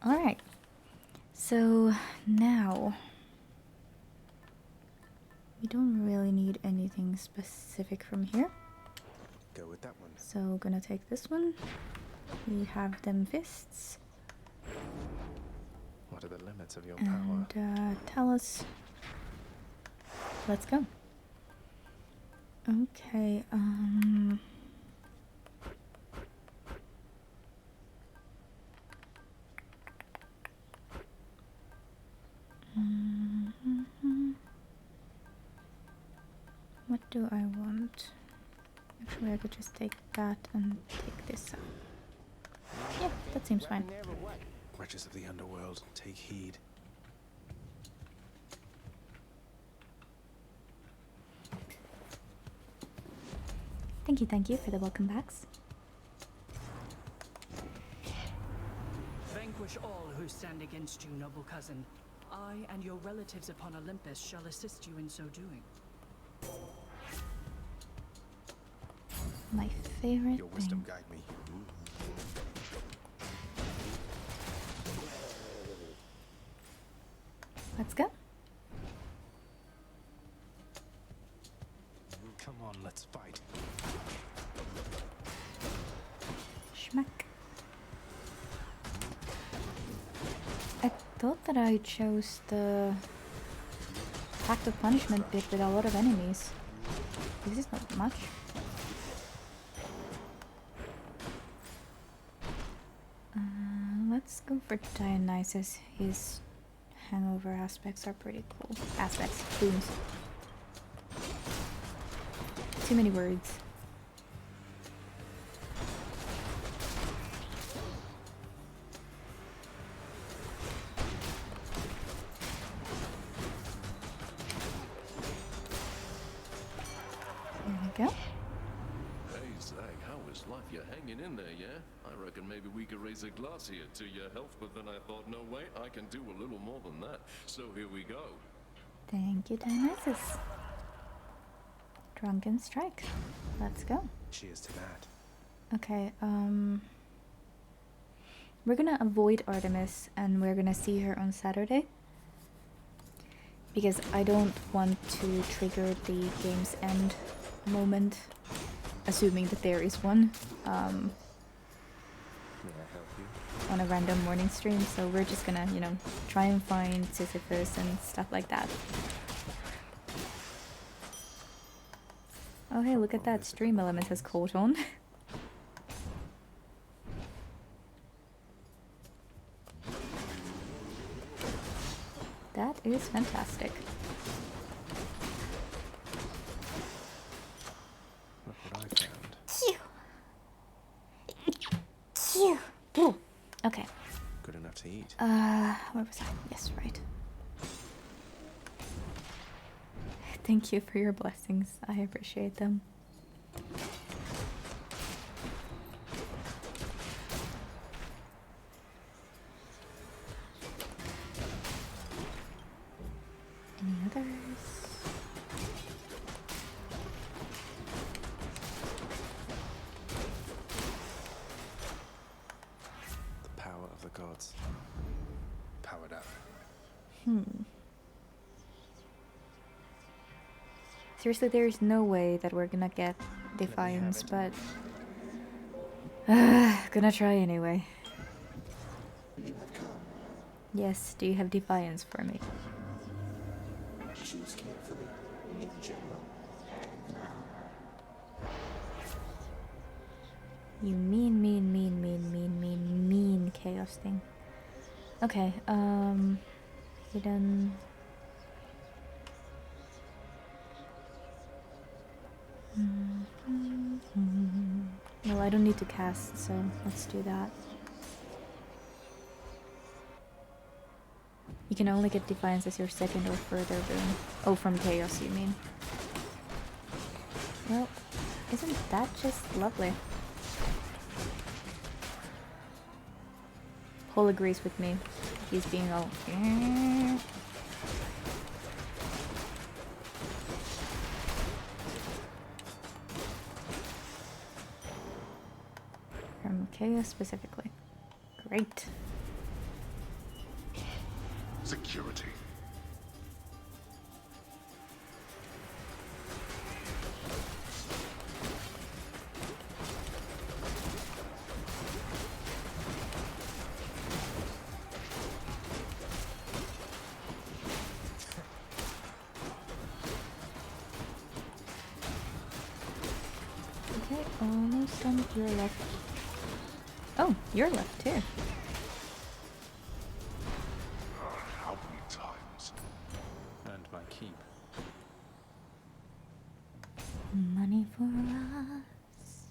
Alright. So now we don't really need anything specific from here. Go with that one. So gonna take this one. We have them fists. What are the limits of your And power? tell us. Let's go. Okay, what do I want? Actually, I could just take that and take this out. Yeah, that seems fine. Wretches of the underworld, take heed. Thank you for the welcome backs. Vanquish all who stand against you, noble cousin. I and your relatives upon Olympus shall assist you in so doing. My favorite Your wisdom thing. guide me. Let's go. Come on, let's fight. Schmack. I thought that I chose the Pact of Punishment bit with a lot of enemies. This is not much. Let's go for Dionysus. His hangover aspects are pretty cool. Aspects. Booms. Too many words. There we go. Hey, Zach, how is life? You're hanging in there, yeah? I reckon maybe we could raise a glass here to your health, but then I thought, no way, I can do a little more than that. So here we go. Thank you, Dionysus. Drunken Strike. Let's go. Cheers to that. Okay, we're gonna avoid Artemis and we're gonna see her on Saturday. Because I don't want to trigger the game's end moment, assuming that there is one, May I help you? on a random morning stream. So we're just gonna, you know, try and find Sisyphus and stuff like that. Oh hey, look at that, Stream Element has caught on. That is fantastic. Look what I found. Phew. Ooh. Okay. Good enough to eat. Where was I? Yes, right. Thank you for your blessings. I appreciate them. Any others? The power of the gods. Powered up. Seriously, there is no way that we're gonna get Defiance, but gonna try anyway. Yes, do you have Defiance for me? Choose carefully, in general. You mean chaos thing. Okay, hidden. Well, I don't need to cast, so let's do that. You can only get Defiance as your second or further boon. Oh, from Chaos, you mean? Well, isn't that just lovely? Paul agrees with me. He's being all... From Chaos specifically. Great. Security. Okay, almost done with your left. Oh, you're left too. How many times? And my keep. Money for us,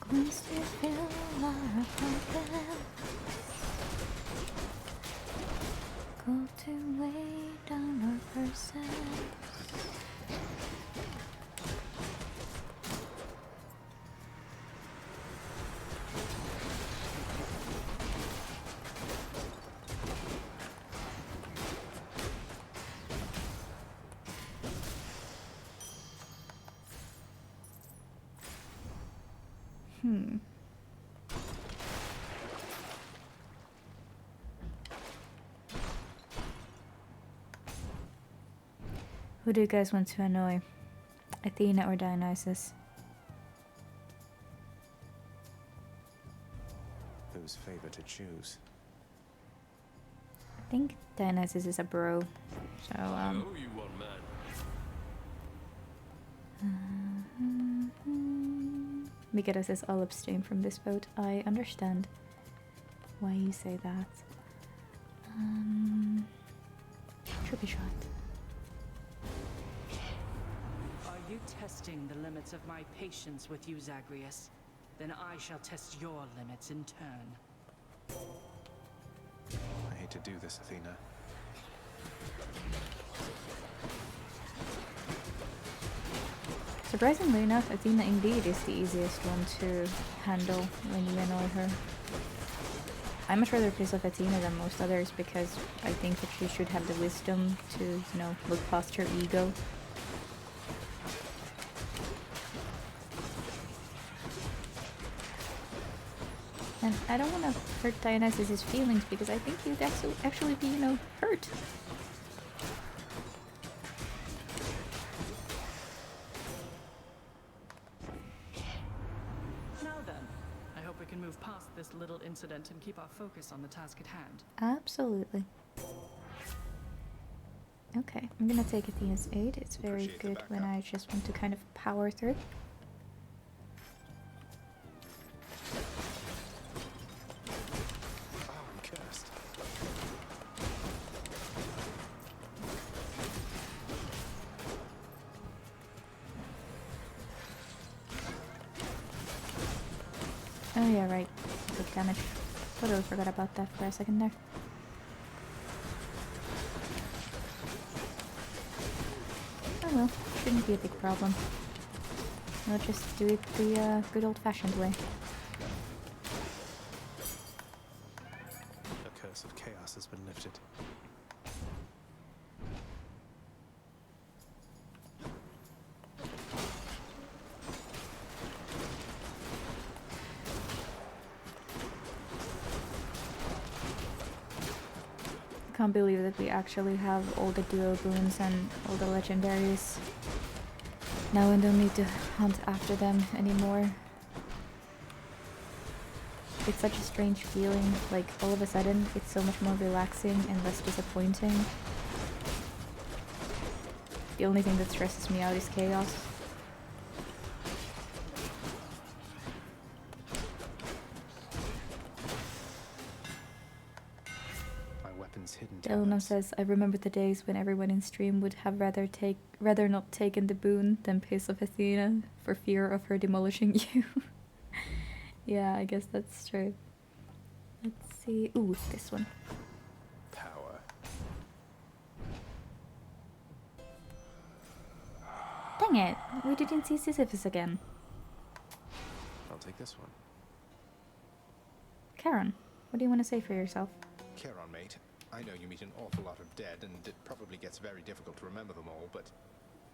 coins to fill our pockets, gold to weigh down our purses. Who do you guys want to annoy? Athena or Dionysus? Whose favor to choose? I think Dionysus is a bro. So, I owe you one, man. Mikato says I'll abstain from this vote. I understand why you say that. Trippy shot. Are you testing the limits of my patience with you, Zagreus? Then I shall test your limits in turn. I hate to do this, Athena. Surprisingly enough, Athena indeed is the easiest one to handle when you annoy her. I much rather piss off Athena than most others because I think that she should have the wisdom to, you know, look past her ego. And I don't want to hurt Dionysus' feelings because I think he'd actually be, you know, hurt. Now then, I hope we can move past this little incident and keep our focus on the task at hand. Absolutely. Okay, I'm gonna take Athena's aid. It's very Appreciate the good when backup. I just want to kind of power through. Oh, I'm cursed. Oh yeah, right. Took damage. Totally forgot about that for a second there. Oh well, shouldn't be a big problem. We'll just do it the good old-fashioned way. The curse of chaos has been lifted. Can't believe that we actually have all the duo boons and all the legendaries. Now I don't need to hunt after them anymore. It's such a strange feeling, like all of a sudden it's so much more relaxing and less disappointing. The only thing that stresses me out is chaos. My weapon's hidden Delano talents. says, I remember the days when everyone in stream would have rather not taken the boon than piss off Athena for fear of her demolishing you. Yeah, I guess that's true. Let's see. Ooh, this one. Power. Dang it! We didn't see Sisyphus again. I'll take this one. Karen, what do you want to say for yourself? Charon, mate. I know you meet an awful lot of dead, and it probably gets very difficult to remember them all, but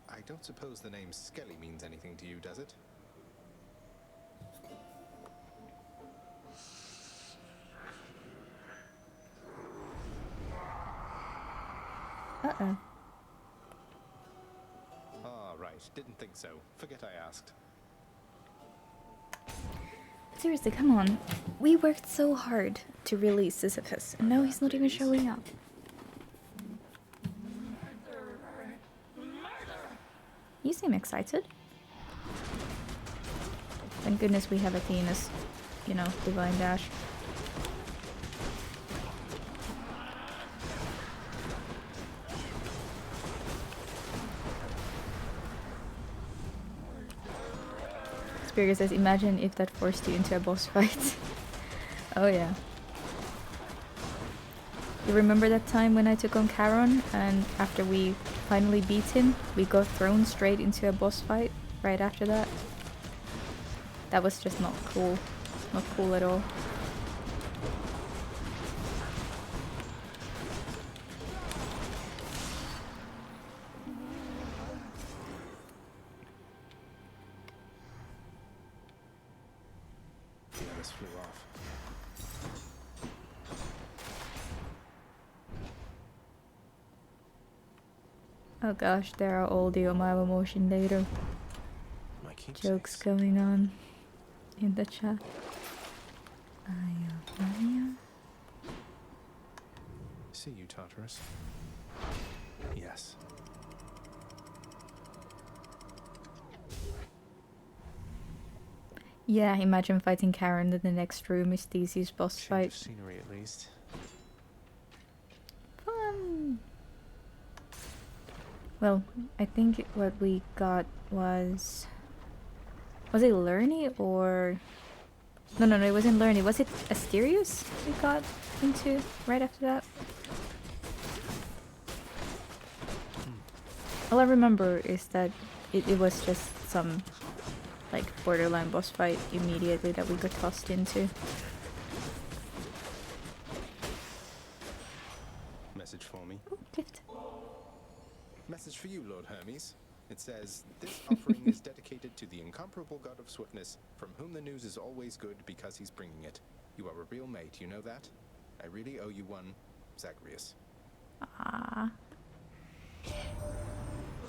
I don't suppose the name Skelly means anything to you, does it? Uh-oh. Ah, right. Didn't think so. Forget I asked. Seriously, come on. We worked so hard to release Sisyphus, and now he's not even showing up. You seem excited. Thank goodness we have Athena's, you know, divine dash. Spirit says, imagine if that forced you into a boss fight. Oh yeah. You remember that time when I took on Charon, and after we finally beat him, we got thrown straight into a boss fight right after that? That was just not cool. Not cool at all. The others flew off. Oh gosh, there are all the Omawa motion data My keepsakes. jokes going on in the chat. Ayavania? See you, Tartarus. Yes. Yeah, imagine fighting Karen in the next room is Theseus' boss Change fight. of scenery at least. Fun! Well, I think what we got was... Was it Lerny or... No, it wasn't Lerny. Was it Asterius we got into right after that? All I remember is that it was just some like borderline boss fight immediately that we got tossed into. Message for me. Ooh, gift. Message for you, Lord Hermes. It says, this offering is dedicated to the incomparable god of swiftness, from whom the news is always good because he's bringing it. You are a real mate, you know that? I really owe you one, Zagreus. Ah.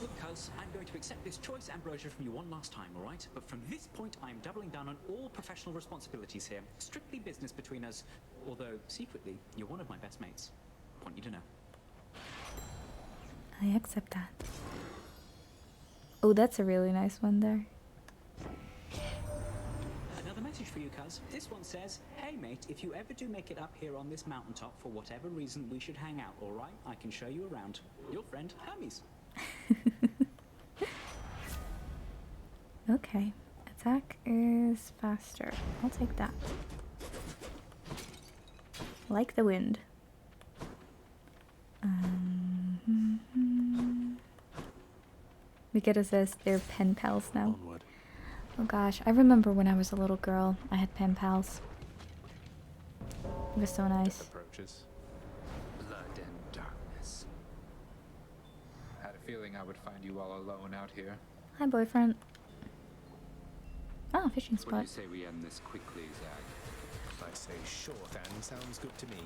Look, cuz, I'm going to accept this choice ambrosia from you one last time, alright? But from this point, I'm doubling down on all professional responsibilities here. Strictly business between us. Although, secretly, you're one of my best mates. Want you to know. I accept that. Oh, that's a really nice one there. Another message for you, cuz. This one says, hey mate, if you ever do make it up here on this mountaintop for whatever reason, we should hang out, alright? I can show you around. Your friend, Hermes. Okay. Attack is faster. I'll take that. Like the wind. Miketa says they're pen pals now. Onward. Oh gosh, I remember when I was a little girl, I had pen pals. It was so nice. Approaches. Blood and darkness. Had a feeling I would find you all alone out here. Hi, boyfriend. Oh, fishing What do you spot. say we end this quickly, Zag? I say, sure, Than. Sounds good to me.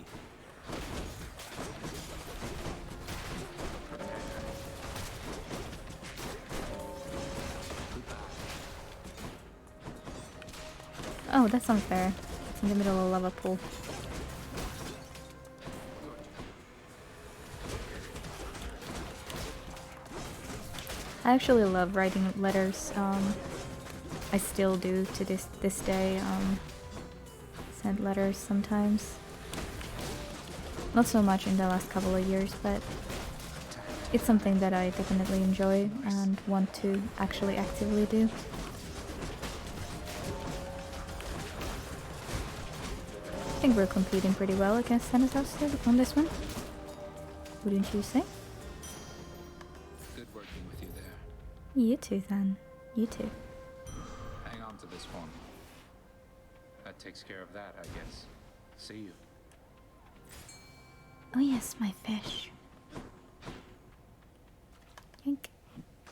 Oh, that's unfair. It's in the middle of a lava pool. I actually love writing letters. I still do to this day. Send letters sometimes. Not so much in the last couple of years, but it's something that I definitely enjoy and want to actually actively do. I think we're competing pretty well against Thanatos on this one. Wouldn't you say? Good working with you there. You too, then. You too. Hang on to this one. That takes care of that, I guess. See you. Oh yes, my fish. Yank.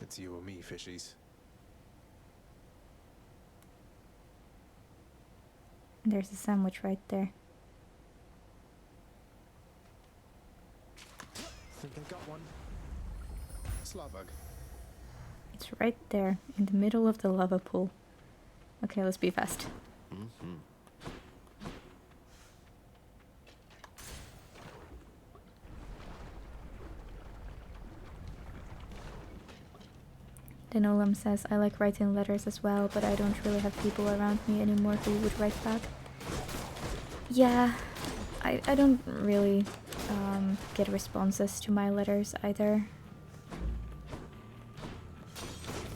It's you or me, fishies. There's a sandwich right there. Think I got one. Slobug. It's right there, in the middle of the lava pool. Okay, let's be fast. Mm-hmm. Denolam says, I like writing letters as well, but I don't really have people around me anymore who would write back. Yeah, I don't really get responses to my letters either.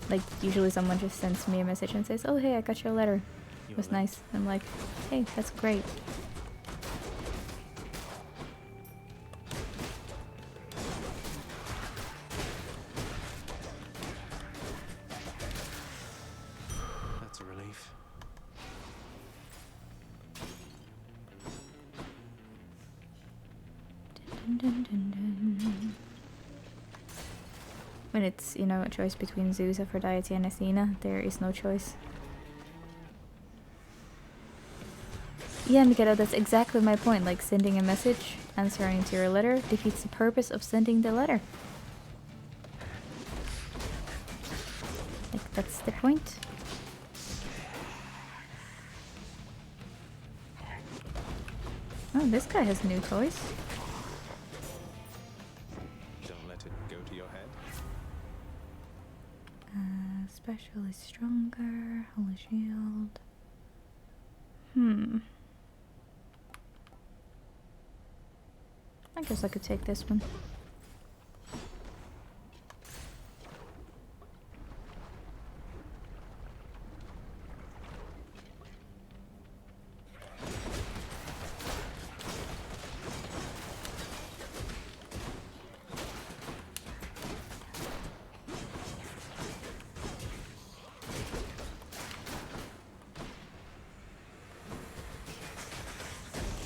Like, usually someone just sends me a message and says, oh hey, I got your letter. It was nice. I'm like, hey, that's great. That's a relief. Dun, dun, dun, dun. When it's, you know, a choice between Zeus, Aphrodite, and Athena, there is no choice. Yeah, Mikado, that's exactly my point. Like, sending a message, answering to your letter, defeats the purpose of sending the letter. Like, that's the point. Oh, this guy has new toys. Don't let it go to your head. Especially stronger, holy shield. I guess I could take this one.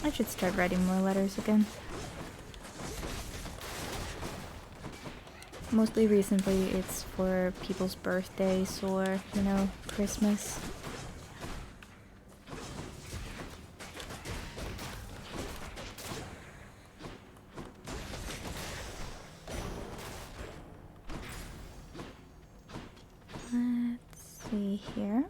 I should start writing more letters again. Mostly recently it's for people's birthdays or, you know, Christmas. Let's see here.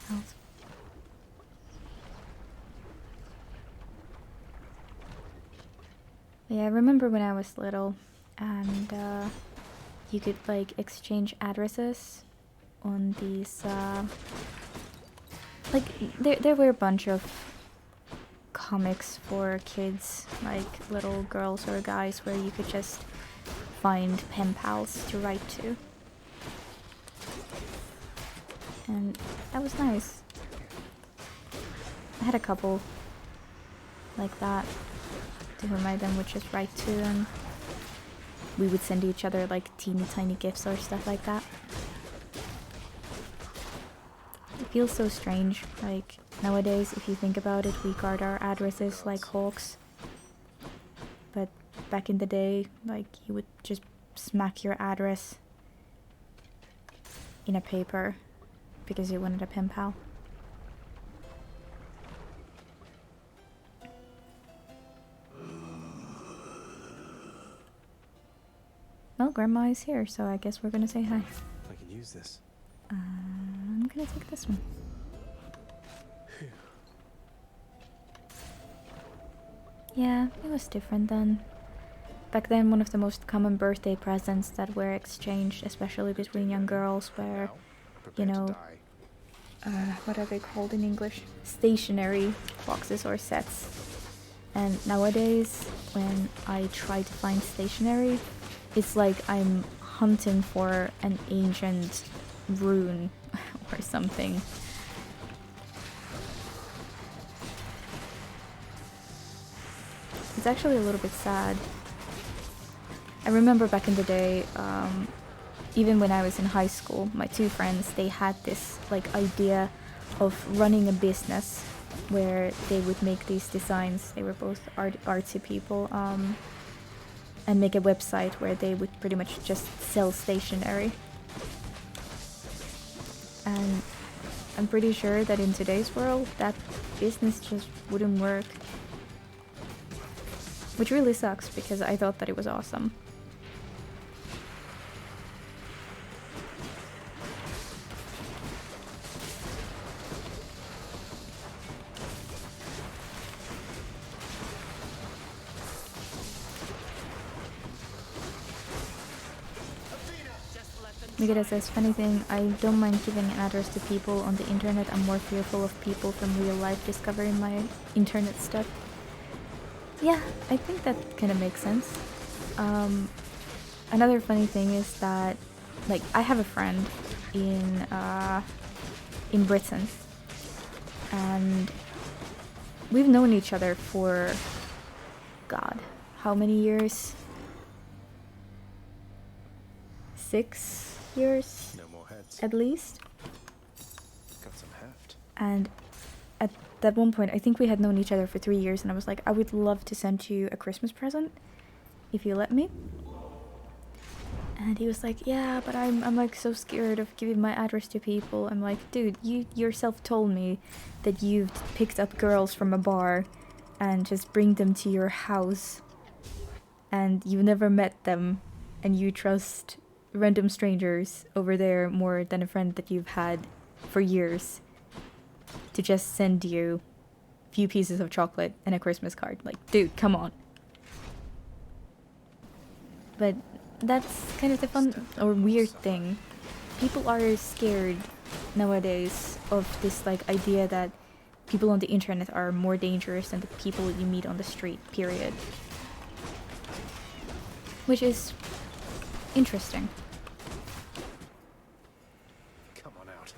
Health. Yeah, I remember when I was little, and you could like exchange addresses on these. Like there were a bunch of comics for kids, like little girls or guys, where you could just find pen pals to write to, and that was nice. I had a couple like that, to whom I then would just write to, and we would send each other like teeny tiny gifts or stuff like that. It feels so strange, like nowadays if you think about it, we guard our addresses like hawks. But back in the day, like you would just smack your address in a paper because you wanted a pen pal. Well, Grandma is here, so I guess we're gonna say hi. I can use this. I'm gonna take this one. Yeah, it was different then. Back then, one of the most common birthday presents that were exchanged, especially between young girls, were, you know, what are they called in English? Stationery boxes or sets. And nowadays, when I try to find stationery, it's like I'm hunting for an ancient rune or something. It's actually a little bit sad. I remember back in the day, even when I was in high school, my two friends, they had this like idea of running a business where they would make these designs. They were both artsy people, and make a website where they would pretty much just sell stationery. And I'm pretty sure that in today's world, that business just wouldn't work. which really sucks because I thought that it was awesome. Mikita says, funny thing, I don't mind giving an address to people on the internet. I'm more fearful of people from real life discovering my internet stuff. Yeah, I think that kind of makes sense. Another funny thing is that, like, I have a friend in Britain, and we've known each other for, God, how many years? 6 years, No more heads. at least. Got some heft. And at that one point, I think we had known each other for 3 years, and I was like, I would love to send you a Christmas present if you let me. And he was like, yeah, but I'm like so scared of giving my address to people. I'm like, dude, you yourself told me that you've picked up girls from a bar and just bring them to your house, and you've never met them, and you trust random strangers over there more than a friend that you've had for years to just send you a few pieces of chocolate and a Christmas card. Like, dude, come on. But that's kind of the fun or weird thing. People are scared nowadays of this like idea that people on the internet are more dangerous than the people you meet on the street, period. Which is interesting. Come on out.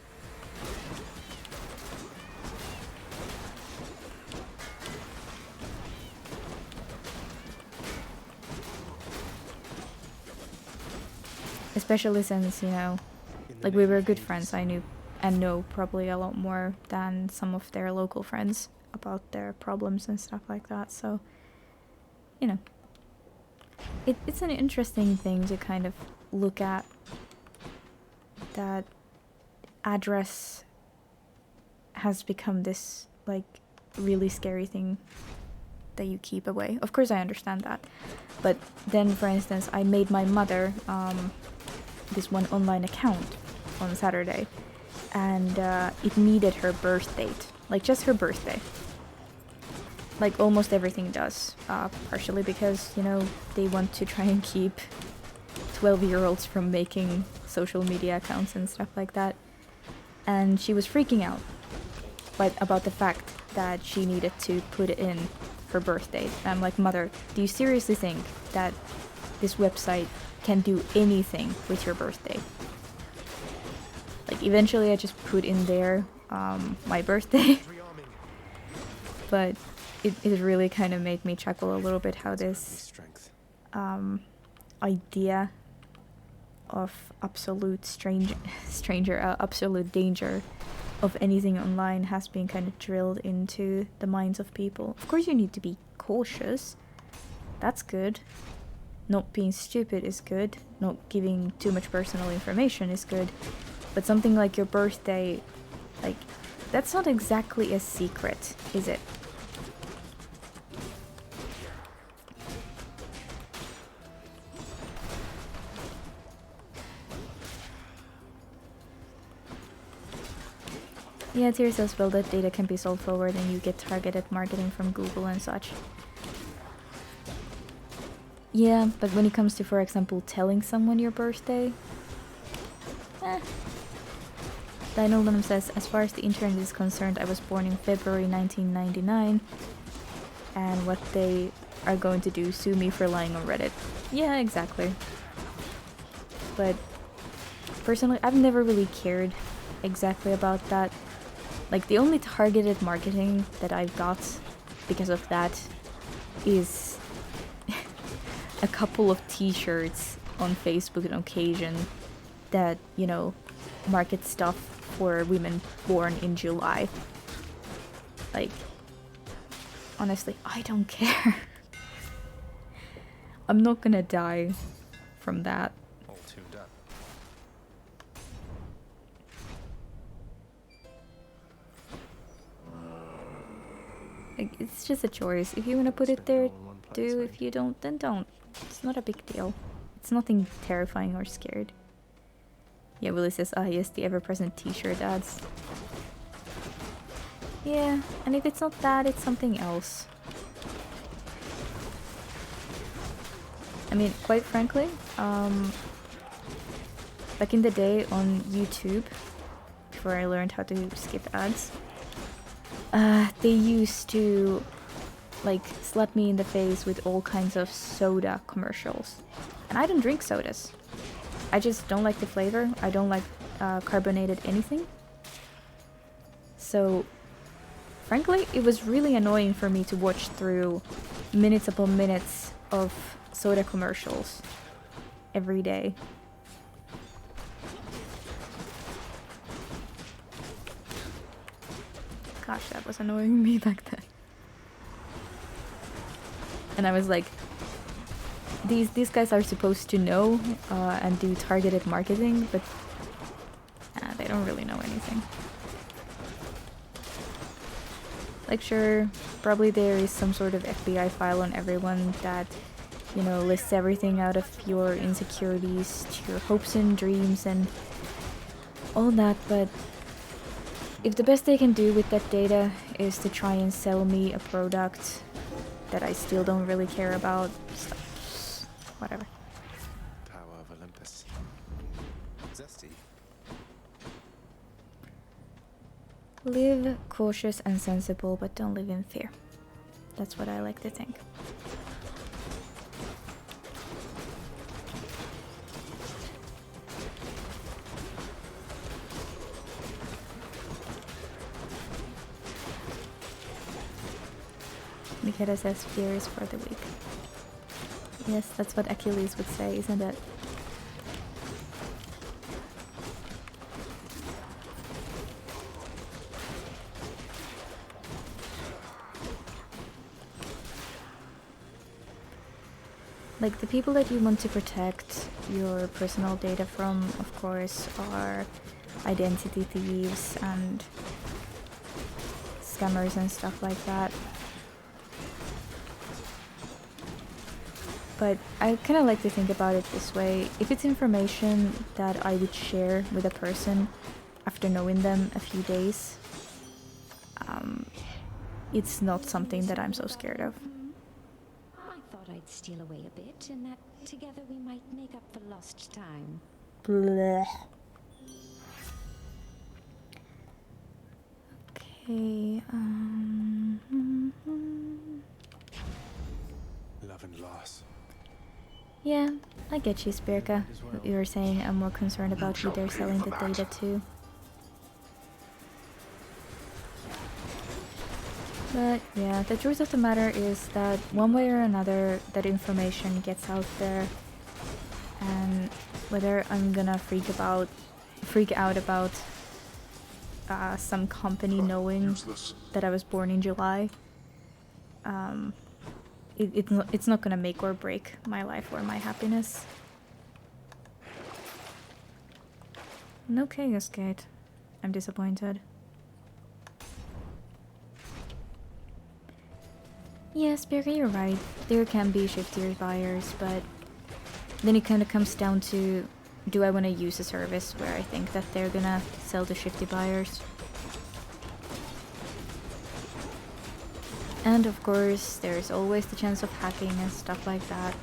Especially since, you know, like we were good friends. I knew and know probably a lot more than some of their local friends about their problems and stuff like that. So, you know, it's an interesting thing to kind of look at, that address has become this like really scary thing that you keep away. Of course I understand that, but then for instance I made my mother this one online account on Saturday, and it needed her birth date, like just her birthday, like almost everything does, partially because, you know, they want to try and keep 12-year-olds from making social media accounts and stuff like that. And she was freaking out about the fact that she needed to put in her birth date. And I'm like, Mother, do you seriously think that this website can do anything with your birthday? Like, eventually I just put in there my birthday. But it really kind of made me chuckle a little bit how this idea of absolute absolute danger of anything online has been kind of drilled into the minds of people. Of course you need to be cautious. That's good. Not being stupid is good. Not giving too much personal information is good. But something like your birthday, like, that's not exactly a secret, is it? Yeah, Tyr says, well, that data can be sold forward and you get targeted marketing from Google and such. Yeah, but when it comes to, for example, telling someone your birthday, Dino says, as far as the internet is concerned, I was born in February 1999, and what they are going to do, sue me for lying on Reddit. Yeah, exactly. But personally, I've never really cared exactly about that. Like, the only targeted marketing that I've got because of that is a couple of t-shirts on Facebook on occasion that, you know, market stuff for women born in July. Like, honestly, I don't care. I'm not gonna die from that. All tuned up. Like, it's just a choice. If you want to put it there, do. If you don't, then don't. It's not a big deal. It's nothing terrifying or scared. Yeah, Willie says, ah yes, the ever-present t-shirt ads. Yeah, and if it's not that, it's something else. I mean, quite frankly, back in the day on YouTube, before I learned how to skip ads, they used to like slap me in the face with all kinds of soda commercials. And I don't drink sodas. I just don't like the flavor. I don't like carbonated anything. So, frankly, it was really annoying for me to watch through minutes upon minutes of soda commercials every day. Gosh, that was annoying me back then. And I was like, these guys are supposed to know and do targeted marketing, but they don't really know anything. Like, sure, probably there is some sort of FBI file on everyone that, you know, lists everything out of your insecurities to your hopes and dreams and all that, but if the best they can do with that data is to try and sell me a product that I still don't really care about, whatever. Power of Olympus. Zesty. Live cautious and sensible, but don't live in fear. That's what I like to think. Mikeda says fear is for the weak. Yes, that's what Achilles would say, isn't it? Like, the people that you want to protect your personal data from, of course, are identity thieves and scammers and stuff like that. But I kind of like to think about it this way. If it's information that I would share with a person after knowing them a few days, it's not something that I'm so scared of. I thought I'd steal away a bit, and that together we might make up for lost time. Blech. Okay, Love and loss. yeah, I get you, Spirka. You were saying I'm more concerned about who they're selling the data to. But yeah, the truth of the matter is that one way or another, that information gets out there, and whether I'm gonna freak out about some company knowing that I was born in July, it's not gonna make or break my life or my happiness. No Chaos Gate. I'm disappointed. Yes, Birka, you're right. There can be shiftier buyers, but then it kind of comes down to, do I want to use a service where I think that they're gonna sell to shifty buyers? And of course, there's always the chance of hacking and stuff like that.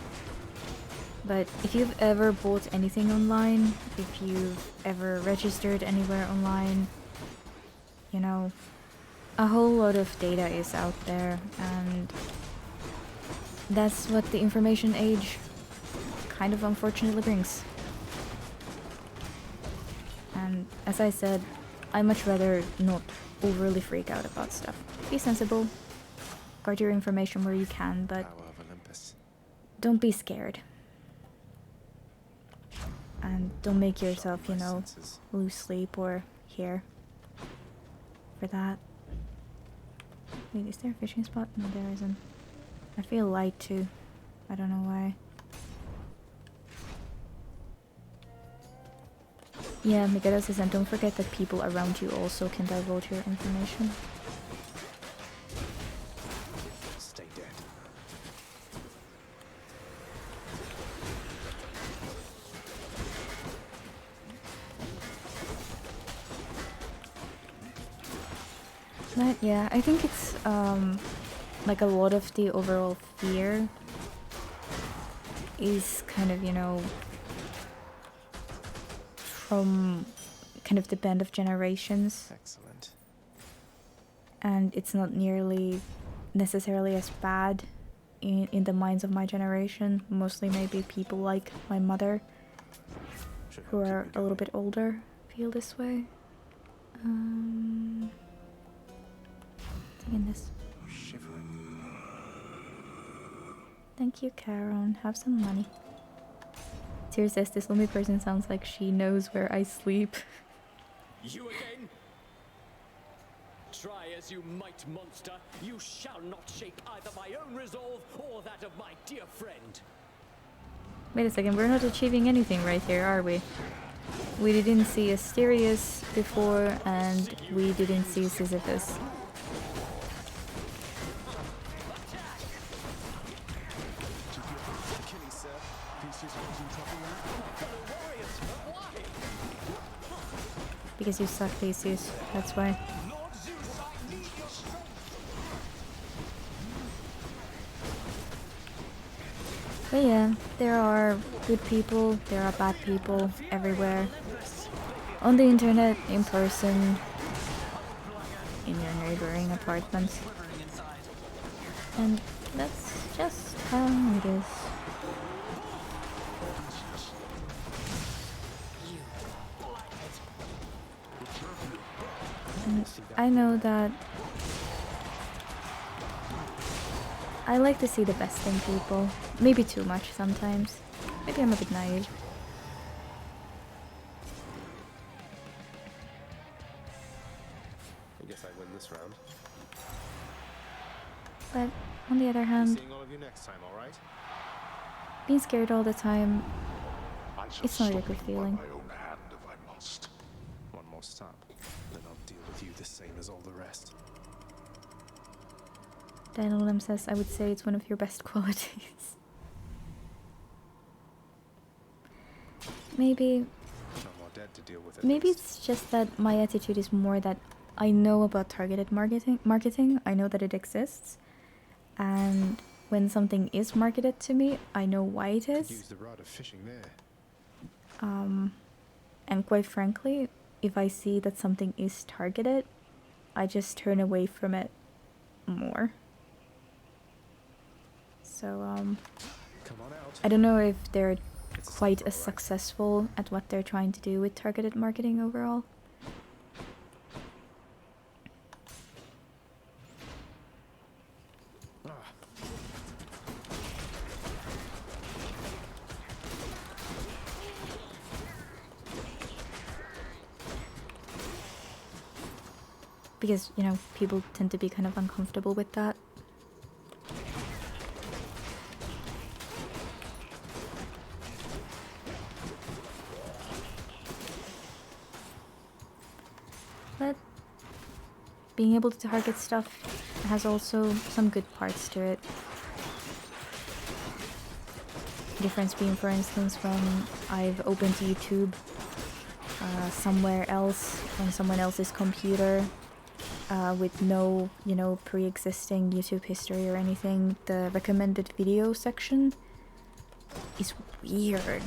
But if you've ever bought anything online, if you've ever registered anywhere online, you know, a whole lot of data is out there, and that's what the information age kind of unfortunately brings. And as I said, I much rather not overly freak out about stuff. Be sensible, guard your information where you can, but Power of Olympus. don't be scared. And don't make yourself, you know, lose sleep or hear for that. Wait, is there a fishing spot? No, there isn't. I feel light too. I don't know why. Yeah, Miguel says, and don't forget that people around you also can divulge your information. Stay dead. But yeah, I think it's like a lot of the overall fear is kind of, you know, from kind of the band of generations, Excellent. and it's not nearly necessarily as bad in the minds of my generation. Mostly maybe people like my mother, Should who help keep are me a little going. bit older, feel this way. Taking this. Shivering. Thank you, Karen. Have some money. Tyr says this Lumi person sounds like she knows where I sleep. You again? Try as you might, monster, you shall not shake either my own resolve or that of my dear friend. Wait a second, we're not achieving anything right here, are we? We didn't see Asterius before, and we didn't see Sisyphus. Achilles, sir. Theseus was in trouble now. Warriors, why? Because you suck, Theseus. That's why. Lord Zeus, I need your strength. But yeah, there are good people, there are bad people everywhere. On the internet, in person, in your neighboring apartments. And that's just how it is. And I know that I like to see the best in people. Maybe too much sometimes. Maybe I'm a bit naive. I guess I win this round. But on the other hand, Seeing all of you next time, all right? being scared all the time, I shall it's not a stop good you by feeling. my own hand if I must. One more stop, then I'll deal with you the same as all the rest. Daniel says, I would say it's one of your best qualities. Maybe No more dead to deal with at Maybe least. it's just that my attitude is more that I know about targeted marketing. I know that it exists. And when something is marketed to me, I know why it Could is. use the rod of fishing there. And quite frankly, if I see that something is targeted, I just turn away from it more. So, Come on out. I don't know if they're It's quite safer, as right? successful at what they're trying to do with targeted marketing overall. Ah, Because, you know, people tend to be kind of uncomfortable with that. But being able to target stuff has also some good parts to it. Difference being, for instance, when I've opened YouTube somewhere else on someone else's computer with no, you know, pre-existing YouTube history or anything, the recommended video section is weird.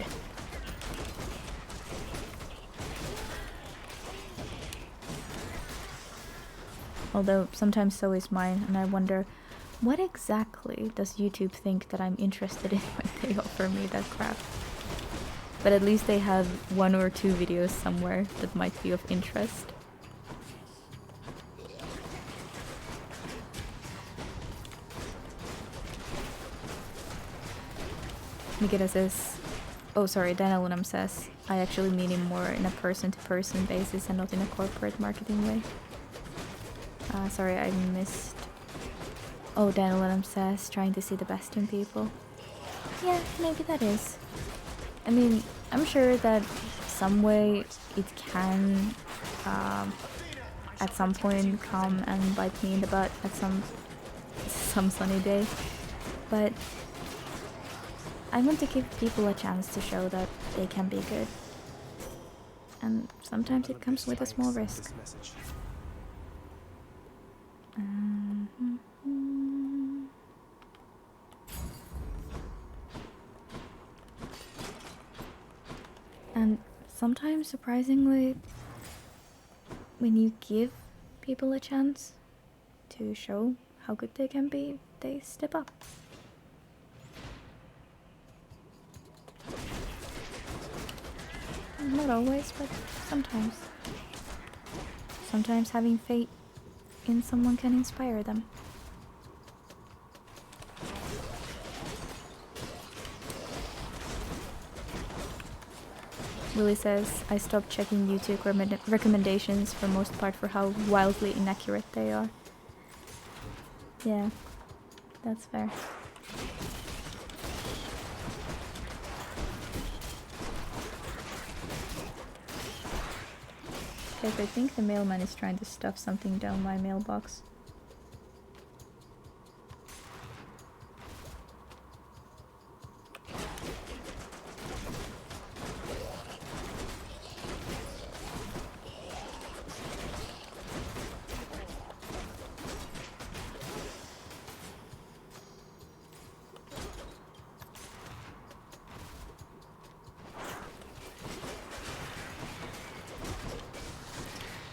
Although sometimes so is mine, and I wonder, what exactly does YouTube think that I'm interested in when they offer me that crap? But at least they have one or two videos somewhere that might be of interest. Nikita says, oh sorry, Daniel says, I actually mean him more in a person-to-person basis and not in a corporate marketing way. Sorry, I missed. Oh, Daniel says, trying to see the best in people. Yeah, maybe that is. I mean, I'm sure that some way it can, at some point, come and bite me in the butt at some sunny day. But I want to give people a chance to show that they can be good. And sometimes it comes with a small risk. This message. Mhm. And sometimes, surprisingly, when you give people a chance to show how good they can be, they step up. Not always, but sometimes. Sometimes having faith in someone can inspire them. Willie says, I stopped checking YouTube recommendations for most part for how wildly inaccurate they are. Yeah, that's fair. Okay, I think the mailman is trying to stuff something down my mailbox.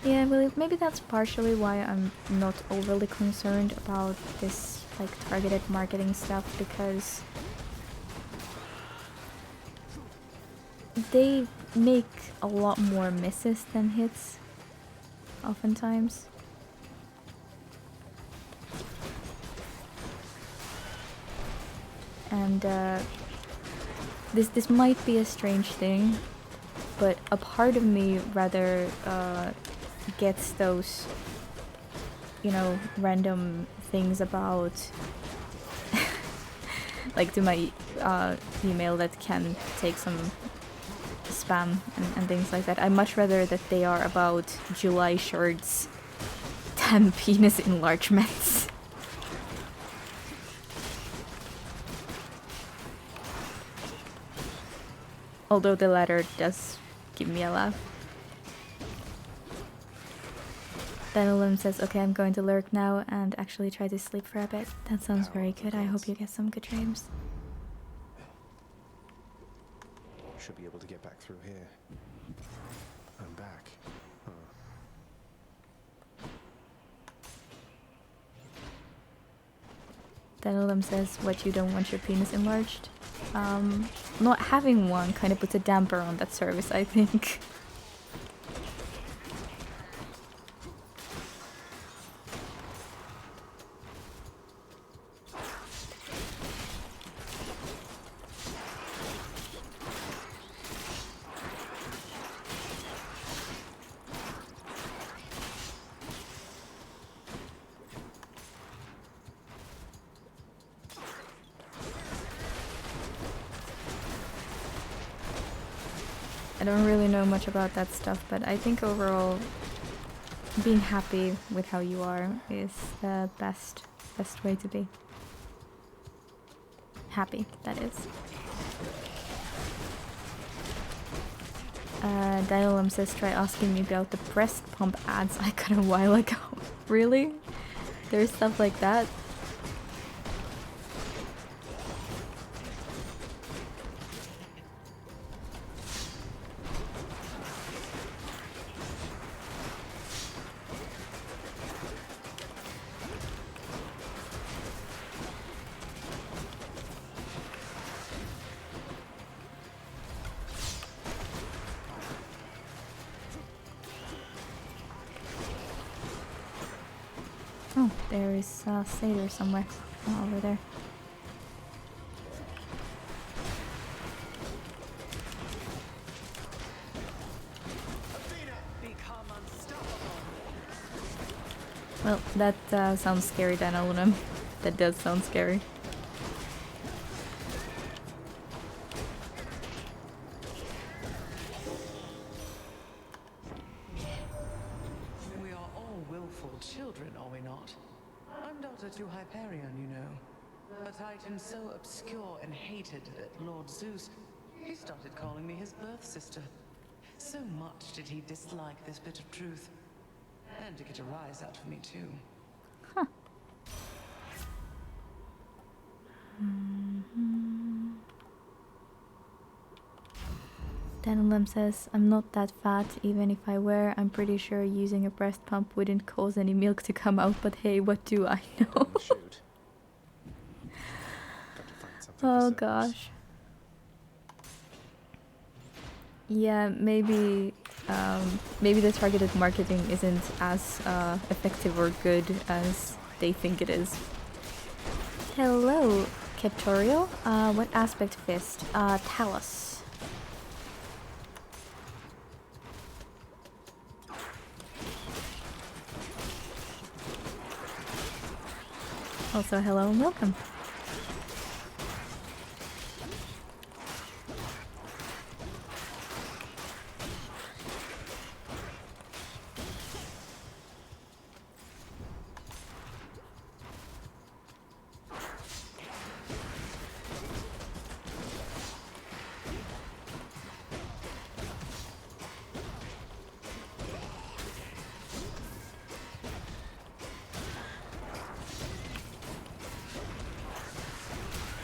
Yeah, well, maybe that's partially why I'm not overly concerned about this, like, targeted marketing stuff, because they make a lot more misses than hits, oftentimes. And, this might be a strange thing, but a part of me rather, gets those, you know, random things about like to my email that can take some spam and things like that. I much rather that they are about July shirts than penis enlargements. Although the latter does give me a laugh. Benelum says, okay, I'm going to lurk now and actually try to sleep for a bit. That sounds very good. I hope you get some good dreams. Should be able to get back through here. I'm back. Benelum says, what, you don't want your penis enlarged? Not having one kind of puts a damper on that service, I think. I don't really know much about that stuff, but I think overall being happy with how you are is the best way to be. Happy, that is. Dialum says, try asking me about the breast pump ads I got a while ago. Really? There's stuff like that? Oh, there is Satyr somewhere. Oh, over there. Well, that sounds scary, Dan Aluminum. That does sound scary. We are all willful children, are we not? I'm daughter to Hyperion, you know. A titan so obscure and hated that Lord Zeus, he started calling me his birth sister. So much did he dislike this bit of truth. And to get a rise out of me, too. Danilem says, I'm not that fat, even if I were. I'm pretty sure using a breast pump wouldn't cause any milk to come out, but hey, what do I know? Shoot. Got to find something Oh for servers. gosh. Yeah, maybe maybe the targeted marketing isn't as effective or good as they think it is. Hello, Keptorial. What aspect fist? Talos. Also, hello and welcome.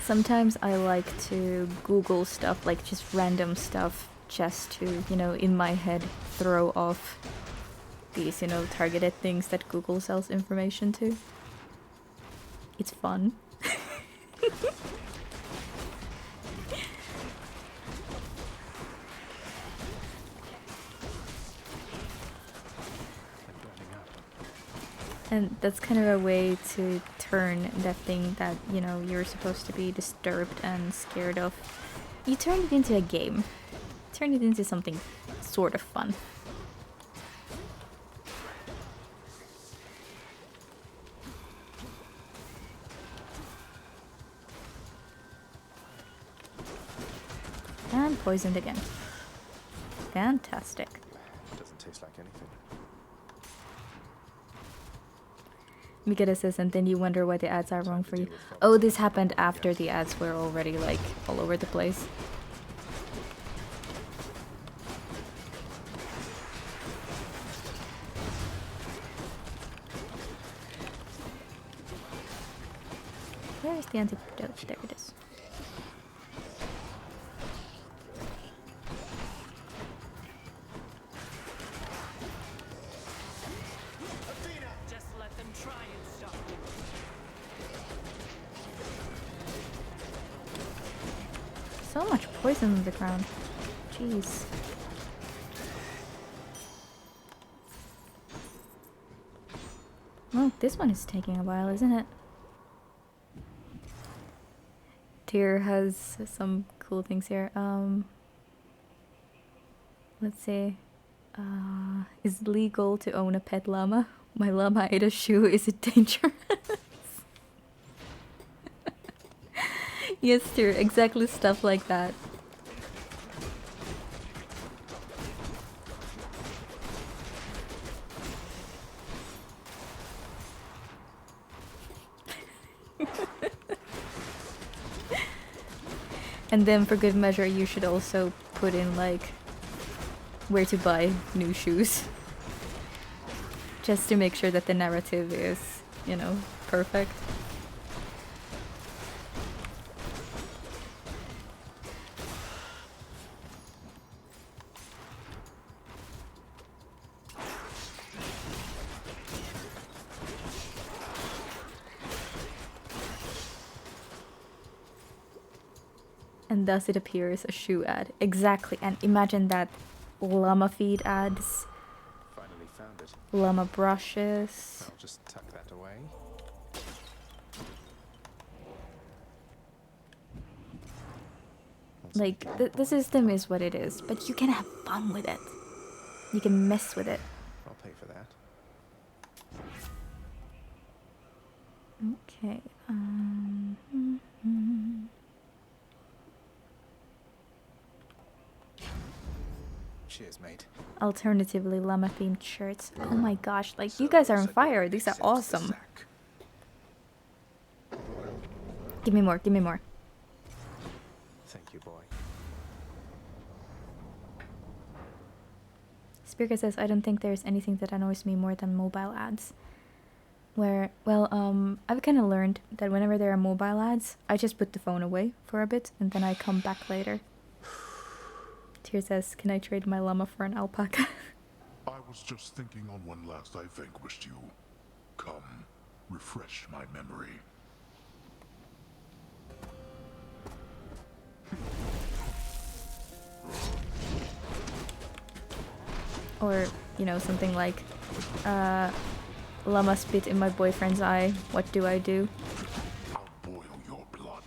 Sometimes I like to Google stuff, like just random stuff, just to, you know, in my head throw off these, you know, targeted things that Google sells information to. It's fun. And that's kind of a way to turn that thing that, you know, you're supposed to be disturbed and scared of. You turn it into a game. Turn it into something sort of fun. And poisoned again. Fantastic. Doesn't taste like anything. Mikita says, and then you wonder why the ads are wrong for you. Oh, this happened after the ads were already, like, all over the place. Where's the antidote? There it is. Just let them try and stop you. So much poison on the ground. Jeez. Well, this one is taking a while, isn't it? Tyr has some cool things here. Let's see. Is it legal to own a pet llama? My llama ate a shoe. Is it dangerous? Yes, Tyr. Exactly stuff like that. And then for good measure, you should also put in, like, where to buy new shoes. Just to make sure that the narrative is, you know, perfect. And thus it appears a shoe ad. Exactly, and imagine that llama feed ads. Finally found it. Llama brushes. I'll just tuck that away. Like, the system is what it is, but you can have fun with it. You can mess with it. I'll pay for that. Okay. Cheers, mate. Alternatively, llama themed shirts. Oh my gosh, like, you guys are on fire. These are awesome. Give me more, give me more. Thank you, boy. Spirka says, I don't think there's anything that annoys me more than mobile ads. Where, well, I've kind of learned that whenever there are mobile ads, I just put the phone away for a bit and then I come back later Tyr says, can I trade my llama for an alpaca? I was just thinking on when last I vanquished you. Come, refresh my memory. Or, you know, something like, llama spit in my boyfriend's eye, what do I do? I'll boil your blood.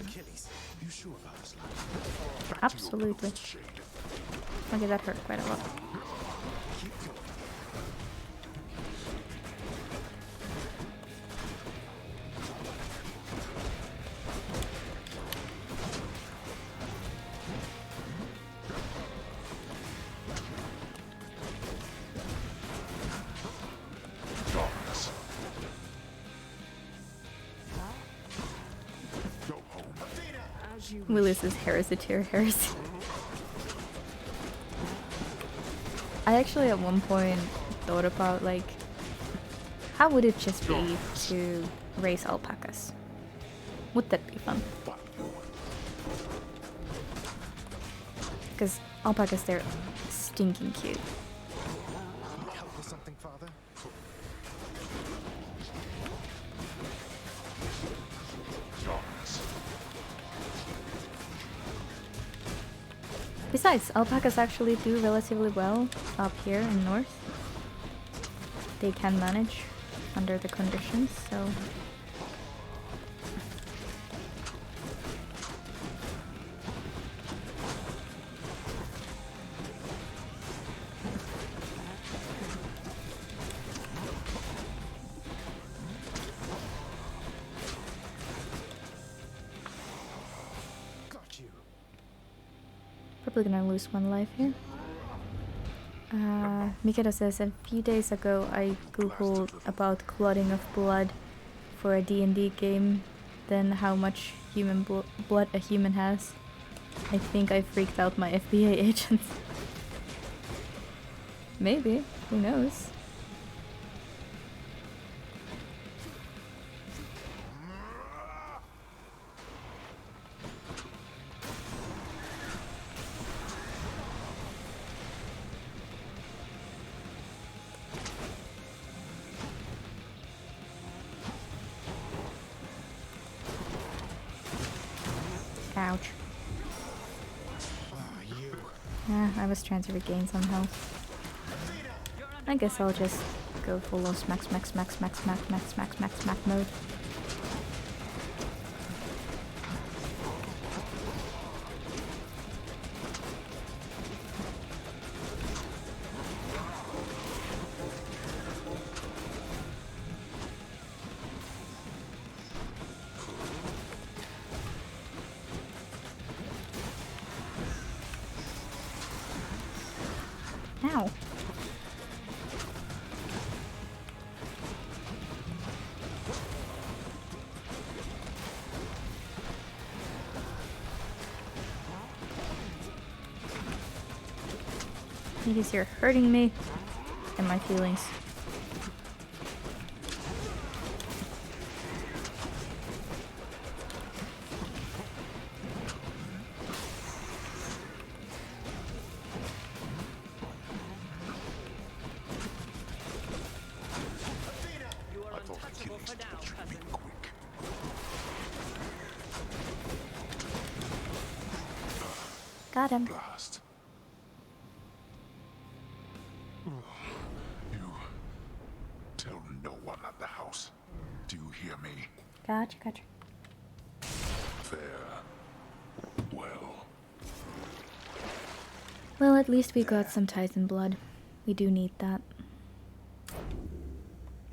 Achilles, you sure about this lad? Absolutely. Okay, that hurt quite a lot. Willis's heresy. I actually at one point thought about, like, how would it just be to raise alpacas? Would that be fun? Because alpacas, they're stinking cute. Help with something, Father? Besides, alpacas actually do relatively well up here in north. They can manage under the conditions, so... Probably gonna lose one life here. Mikado says, a few days ago I googled about clotting of blood for a D&D game, then how much human blood a human has. I think I freaked out my FBI agents. Maybe, who knows? Ouch. I was trying to regain some health. I guess I'll just go full on smack mode. Ow. Because you're hurting me and my feelings. Got him. Blast. You tell no one at the house. Do you hear me? Gotcha. Fair. Well. Well, at least we got some Titan blood. We do need that.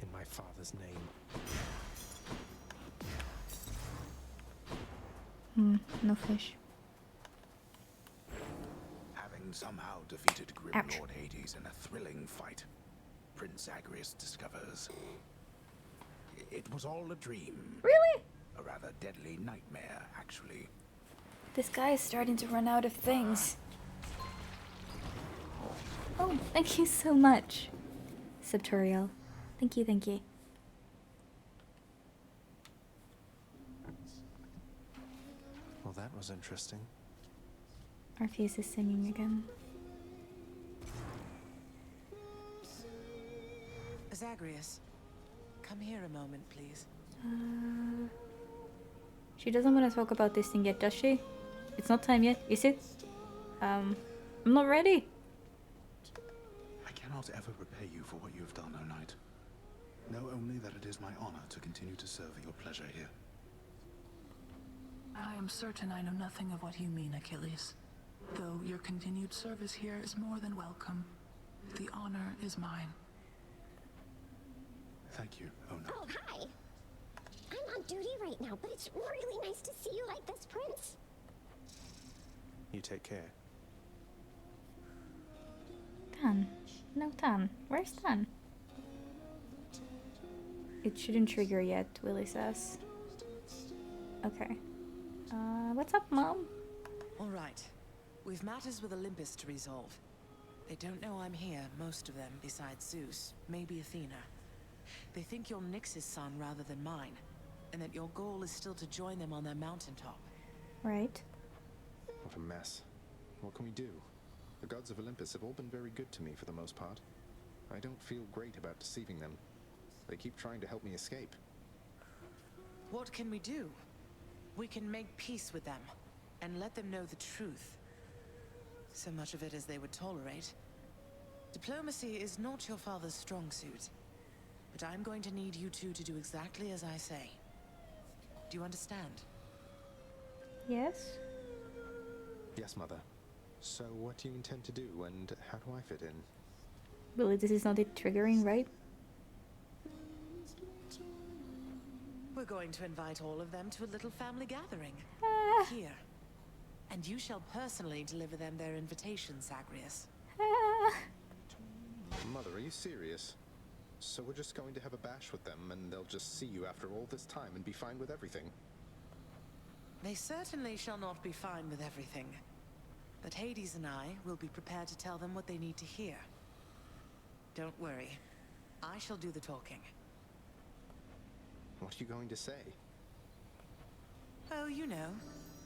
In my father's name. No fish. Having somehow defeated Grim Ouch. Lord Hades in a thrilling fight, Prince Agrius discovers it was all a dream. Really? A rather deadly nightmare, actually. This guy is starting to run out of things. Oh, thank you so much, Subtorial. Thank you. Well, that was interesting. Orpheus is singing again. Zagreus, come here a moment, please. She doesn't want to talk about this thing yet, does she? It's not time yet, is it? I'm not ready. I cannot ever repay you for what you have done, O Knight. Know only that it is my honor to continue to serve at your pleasure here. I am certain I know nothing of what you mean, Achilles. Though your continued service here is more than welcome. The honor is mine. Thank you, O Knight. Oh, hi! I'm on duty right now, but it's really nice to see you like this, Prince. You take care. Tan. No Tan. Where's Tan? It shouldn't trigger yet, Willie says. Okay. What's up, Mom? All right. We've matters with Olympus to resolve. They don't know I'm here, most of them, besides Zeus, maybe Athena. They think you're Nyx's son rather than mine, and that your goal is still to join them on their mountaintop. Right. What a mess. What can we do? The gods of Olympus have all been very good to me for the most part. I don't feel great about deceiving them. They keep trying to help me escape. What can we do? We can make peace with them, and let them know the truth. So much of it as they would tolerate. Diplomacy is not your father's strong suit. But I'm going to need you two to do exactly as I say. Do you understand? Yes? Yes, Mother. So what do you intend to do, and how do I fit in? Willie, this is not it triggering, right? We're going to invite all of them to a little family gathering. Here. And you shall personally deliver them their invitation, Zagreus. Mother, are you serious? So we're just going to have a bash with them, and they'll just see you after all this time and be fine with everything? They certainly shall not be fine with everything. But Hades and I will be prepared to tell them what they need to hear. Don't worry. I shall do the talking. What are you going to say? Oh, you know.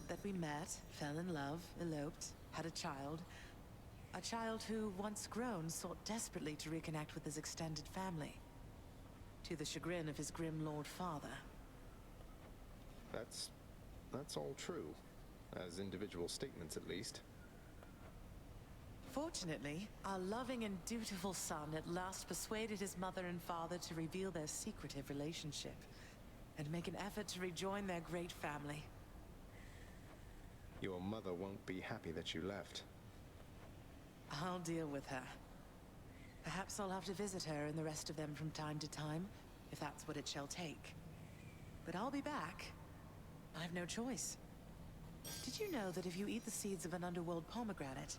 That we met, fell in love, eloped, had a child. A child who, once grown, sought desperately to reconnect with his extended family. To the chagrin of his grim lord father. That's all true. As individual statements, at least. Fortunately, our loving and dutiful son at last persuaded his mother and father to reveal their secretive relationship, and make an effort to rejoin their great family. Your mother won't be happy that you left. I'll deal with her. Perhaps I'll have to visit her and the rest of them from time to time, if that's what it shall take. But I'll be back. I've no choice. Did you know that if you eat the seeds of an underworld pomegranate,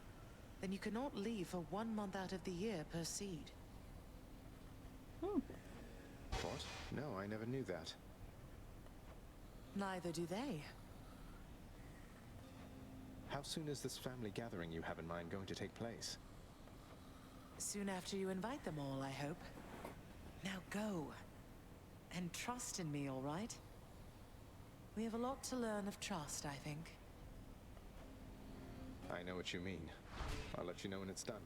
then you cannot leave for 1 month out of the year per seed? What? No, I never knew that. Neither do they. How soon is this family gathering you have in mind going to take place? Soon after you invite them all, I hope. Now go. And trust in me, all right? We have a lot to learn of trust, I think. I know what you mean. I'll let you know when it's done.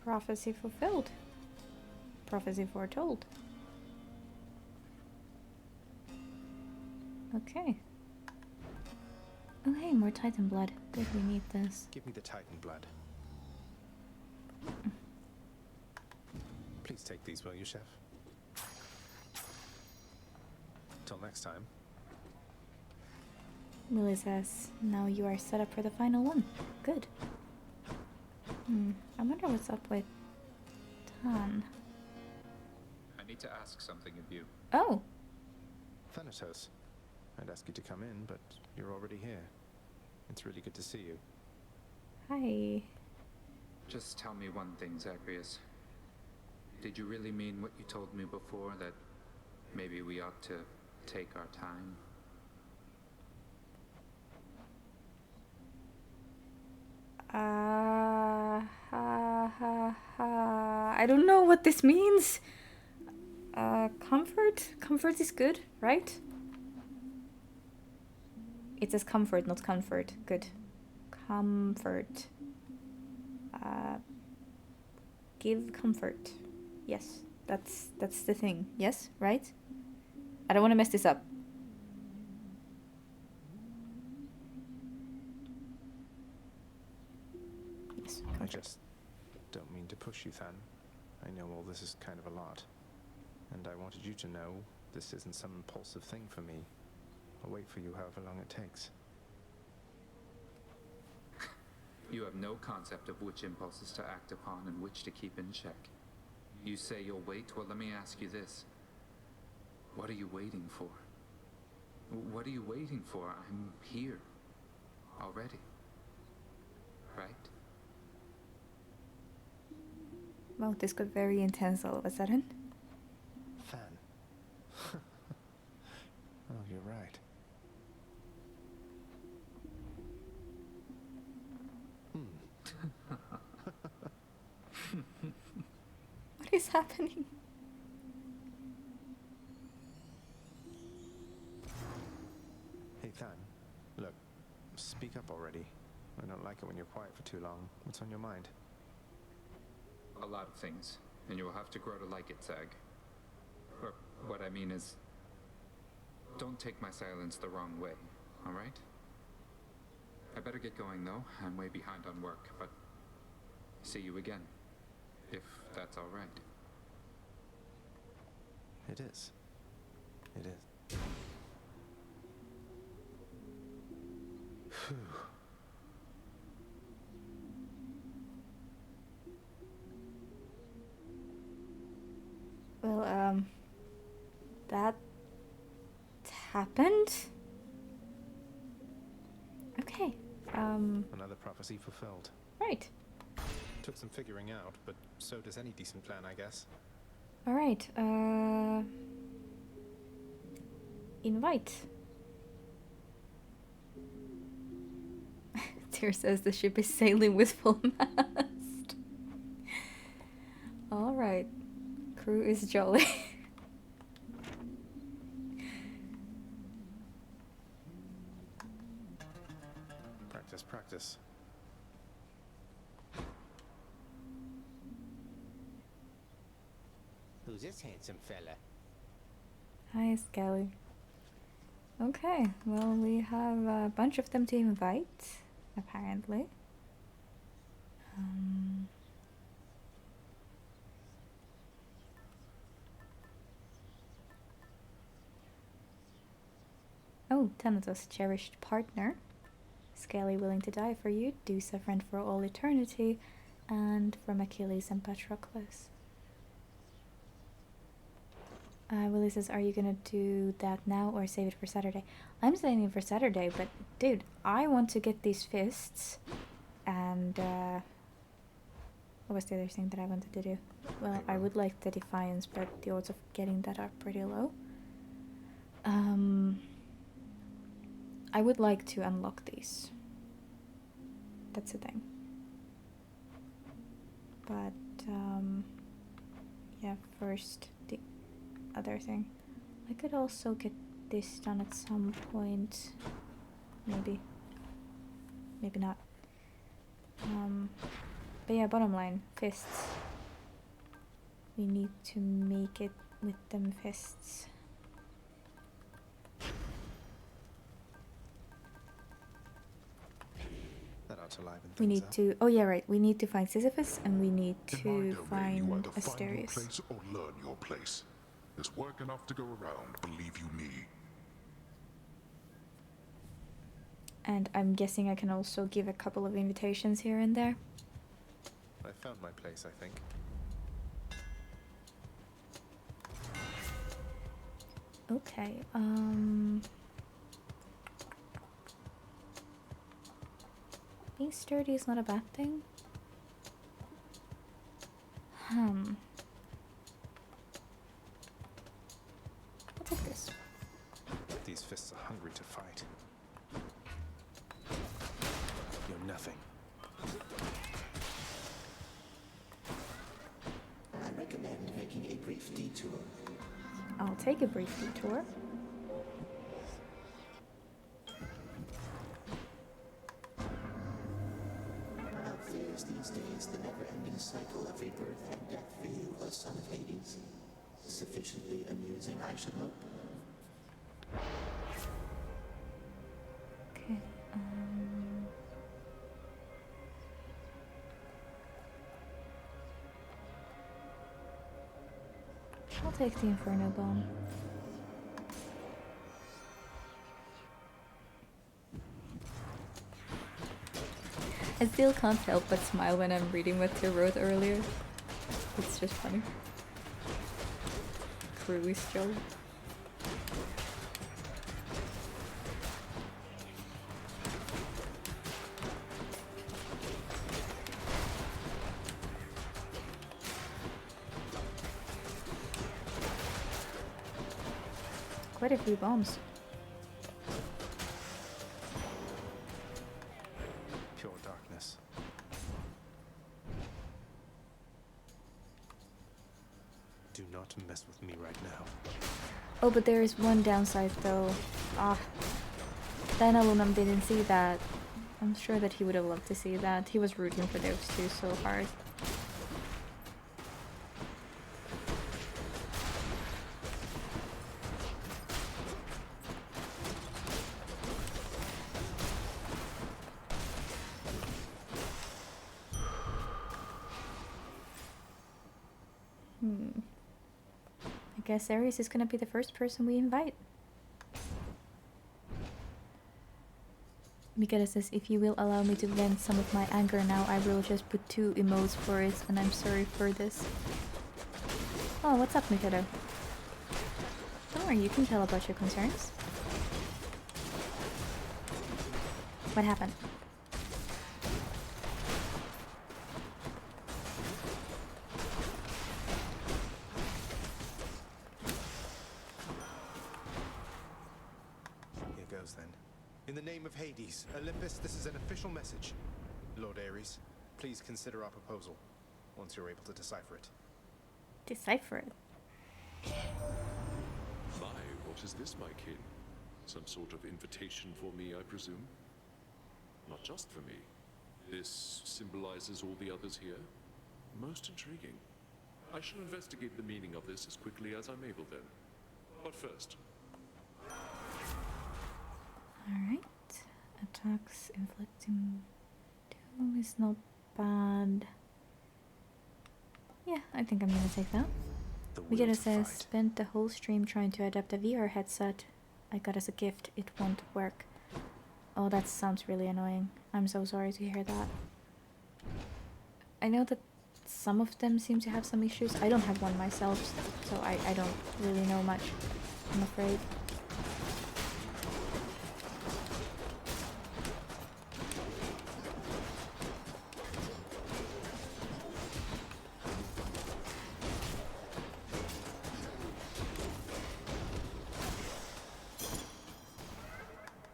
Prophecy fulfilled. Prophecy foretold. Okay. Oh hey, more Titan blood. Good, we need this. Give me the Titan blood. Please take these, will you, Chef? Till next time. Willie says, now you are set up for the final one. Good. I wonder what's up with Tan. I need to ask something of you. Oh! Thanatos. I'd ask you to come in, but you're already here. It's really good to see you. Hi. Just tell me one thing, Zagreus. Did you really mean what you told me before, that maybe we ought to take our time? I don't know what this means. Comfort? Comfort is good, right? It says comfort, not comfort. Good. Comfort. Give comfort. Yes, that's the thing. Yes, right? I don't want to mess this up. Yes, I comfort. just don't mean to push you, Than. I know all this is kind of a lot. And I wanted you to know this isn't some impulsive thing for me. I'll wait for you however long it takes. You have no concept of which impulses to act upon and which to keep in check. You say you'll wait? Well, let me ask you this. What are you waiting for? What are you waiting for? I'm here. Already. Right? Well, this got very intense all of a sudden. Fan. Oh, you're right. What is happening? Hey, Than. Look, speak up already. I don't like it when you're quiet for too long. What's on your mind? A lot of things, and you will have to grow to like it, Zag. Or what I mean is, don't take my silence the wrong way, all right? I better get going, though. I'm way behind on work, but see you again, if that's all right. It is. It is. Phew. Well, that happened. Okay. Another prophecy fulfilled. Right. Took some figuring out, but so does any decent plan, I guess. All right. Invite. Tyr says the ship is sailing with full mast. All right. Crew is jolly. Practice, practice. Who's this handsome fella? Hi, Skelly. Okay, well, we have a bunch of them to invite, apparently. Oh, Thanatos' cherished partner. Skelly willing to die for you, Deuce a friend for all eternity, and from Achilles and Patroclus. Willie says, are you gonna do that now or save it for Saturday? I'm saving it for Saturday, but dude, I want to get these fists. And, what was the other thing that I wanted to do? Well, I would like the Defiance, but the odds of getting that are pretty low. I would like to unlock these. That's the thing. But, yeah, first the other thing. I could also get this done at some point. Maybe. Maybe not. But yeah, bottom line, fists. We need to make it with them fists. That ought to liven We things need up. to. Oh yeah, right. We need to find Sisyphus, and we need In my to domain, find you either find your Asterius. place or learn your place. There's work enough to go around, believe you me. And I'm guessing I can also give a couple of invitations here and there. I found my place, I think. Okay, being sturdy is not a bad thing. I'll take this. These fists are hungry to fight. You're nothing. I recommend making a brief detour. I'll take a brief detour. the never-ending cycle of rebirth and death for you, O son of Hades? Sufficiently amusing, I should hope. Okay, I'll take the Inferno Bomb. I still can't help but smile when I'm reading what they wrote earlier. It's just funny. Cruise Joe. Quite a few bombs. Pure darkness. Do not mess with me right now. Oh, but there is one downside though. Ah, Dan Alunam didn't see that. I'm sure that he would have loved to see that. He was rooting for those two so hard. I guess Ares is gonna be the first person we invite. Miketa says, if you will allow me to vent some of my anger now, I will just put 2 emotes for it, and I'm sorry for this. Oh, what's up, Miketa? Don't worry, you can tell about your concerns. What happened? Here goes then. In the name of Hades, Olympus, this is an official message. Lord Ares, please consider our proposal, once you're able to decipher it. Decipher it? My, what is this, my kin? Some sort of invitation for me, I presume? Not just for me. This symbolizes all the others here? Most intriguing. I shall investigate the meaning of this as quickly as I'm able then. But first... Alright. Attacks inflicting doom is not bad. Yeah, I think I'm gonna take that. Miketa says, spent the whole stream trying to adapt a VR headset I got as a gift. It won't work. Oh, that sounds really annoying. I'm so sorry to hear that. I know that some of them seem to have some issues. I don't have one myself, so I don't really know much, I'm afraid.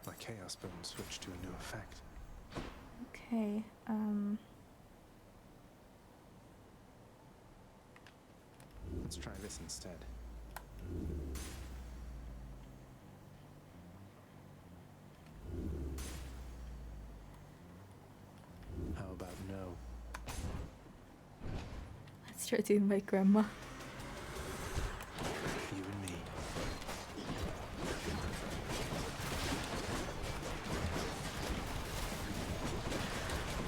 My chaos bone switched to a new effect. Okay, Let's try this instead. How about no? let's try to invite Grandma. You and me.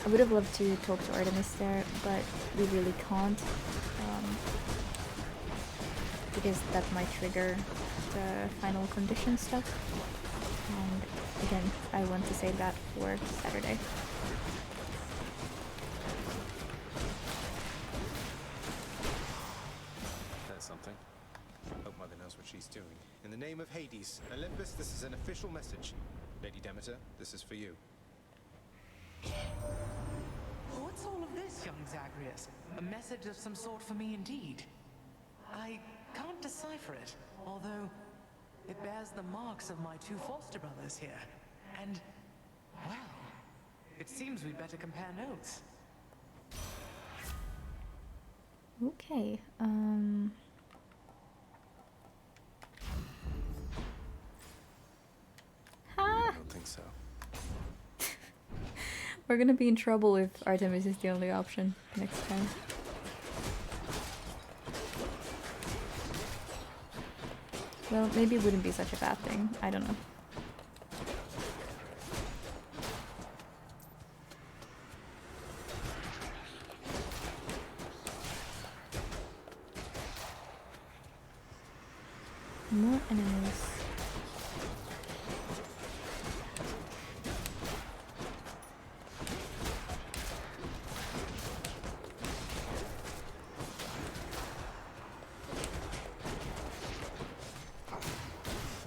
I would have loved to talk to Artemis there, but we really can't. Because that might trigger the final condition stuff. And again, I want to save that for Saturday. That's something. Hope Mother knows what she's doing. In the name of Hades, Olympus, this is an official message. Lady Demeter, this is for you. What's all of this, young Zagreus? A message of some sort for me indeed. I can't decipher it, although it bears the marks of my 2 foster brothers here. And, well, it seems we'd better compare notes. Okay, I don't think so. We're gonna be in trouble if Artemis is the only option next time. Well, maybe it wouldn't be such a bad thing. I don't know. More enemies.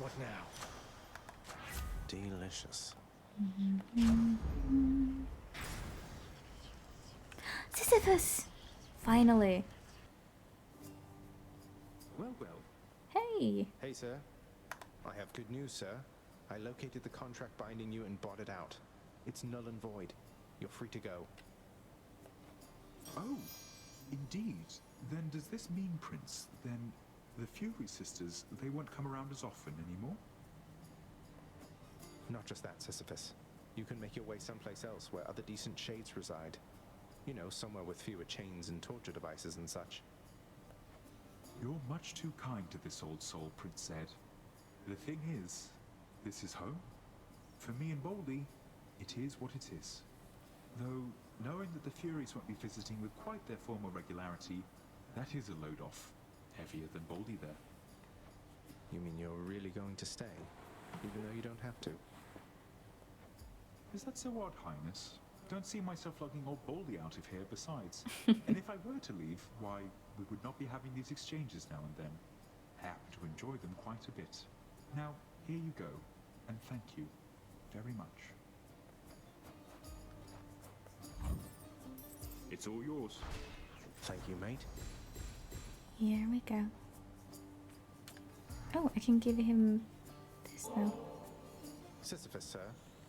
What now? Delicious. Sisyphus! Finally. Well. Hey! Hey, sir. I have good news, sir. I located the contract binding you and bought it out. It's null and void. You're free to go. Oh, indeed. Then does this mean, Prince, then the Fury Sisters, they won't come around as often anymore? Not just that, Sisyphus. You can make your way someplace else where other decent shades reside. You know, somewhere with fewer chains and torture devices and such. You're much too kind to this old soul, Prince Zed. The thing is, this is home. For me and Baldy, it is what it is. Though, knowing that the Furies won't be visiting with quite their former regularity, that is a load off. Heavier than Baldy there. You mean you're really going to stay, even though you don't have to? Is that so odd, Highness? Don't see myself lugging old Baldy out of here besides. And if I were to leave, why, we would not be having these exchanges now and then. I happen to enjoy them quite a bit. Now, here you go, and thank you very much. It's all yours. Thank you, mate. Here we go. Oh, I can give him this now. Sisyphus, sir.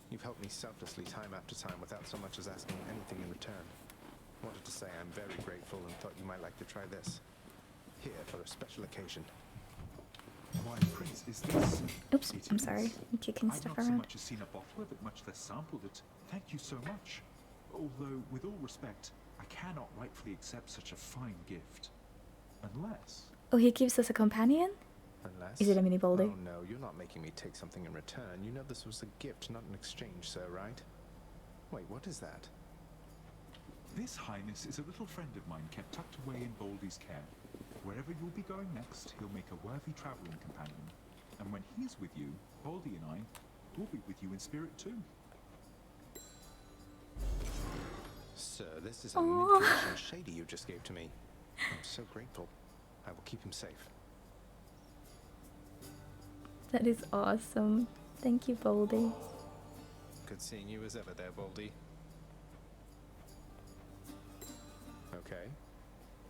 You've helped me selflessly time after time without so much as asking anything in return. Wanted to say I'm very grateful and thought you might like to try this. Here for a special occasion. Why, Prince, is this... Oops, I'm sorry. I'm kicking I've stuff not so around. much as seen a bottle of it, much less sampled it. Thank you so much. Although, with all respect, I cannot rightfully accept such a fine gift. Unless... Oh, he gives us a companion? Unless... Is it a mini Baldy? Oh no, you're not making me take something in return. You know this was a gift, not an exchange, sir, right? Wait, what is that? This, Highness, is a little friend of mine kept tucked away in Baldy's care. Wherever you'll be going next, he'll make a worthy traveling companion. And when he's with you, Baldy and I will be with you in spirit too. Sir, this is a mid-condition shady you just gave to me. I'm so grateful. I will keep him safe. That is awesome. Thank you, Baldy. Good seeing you as ever there, Baldy. Okay.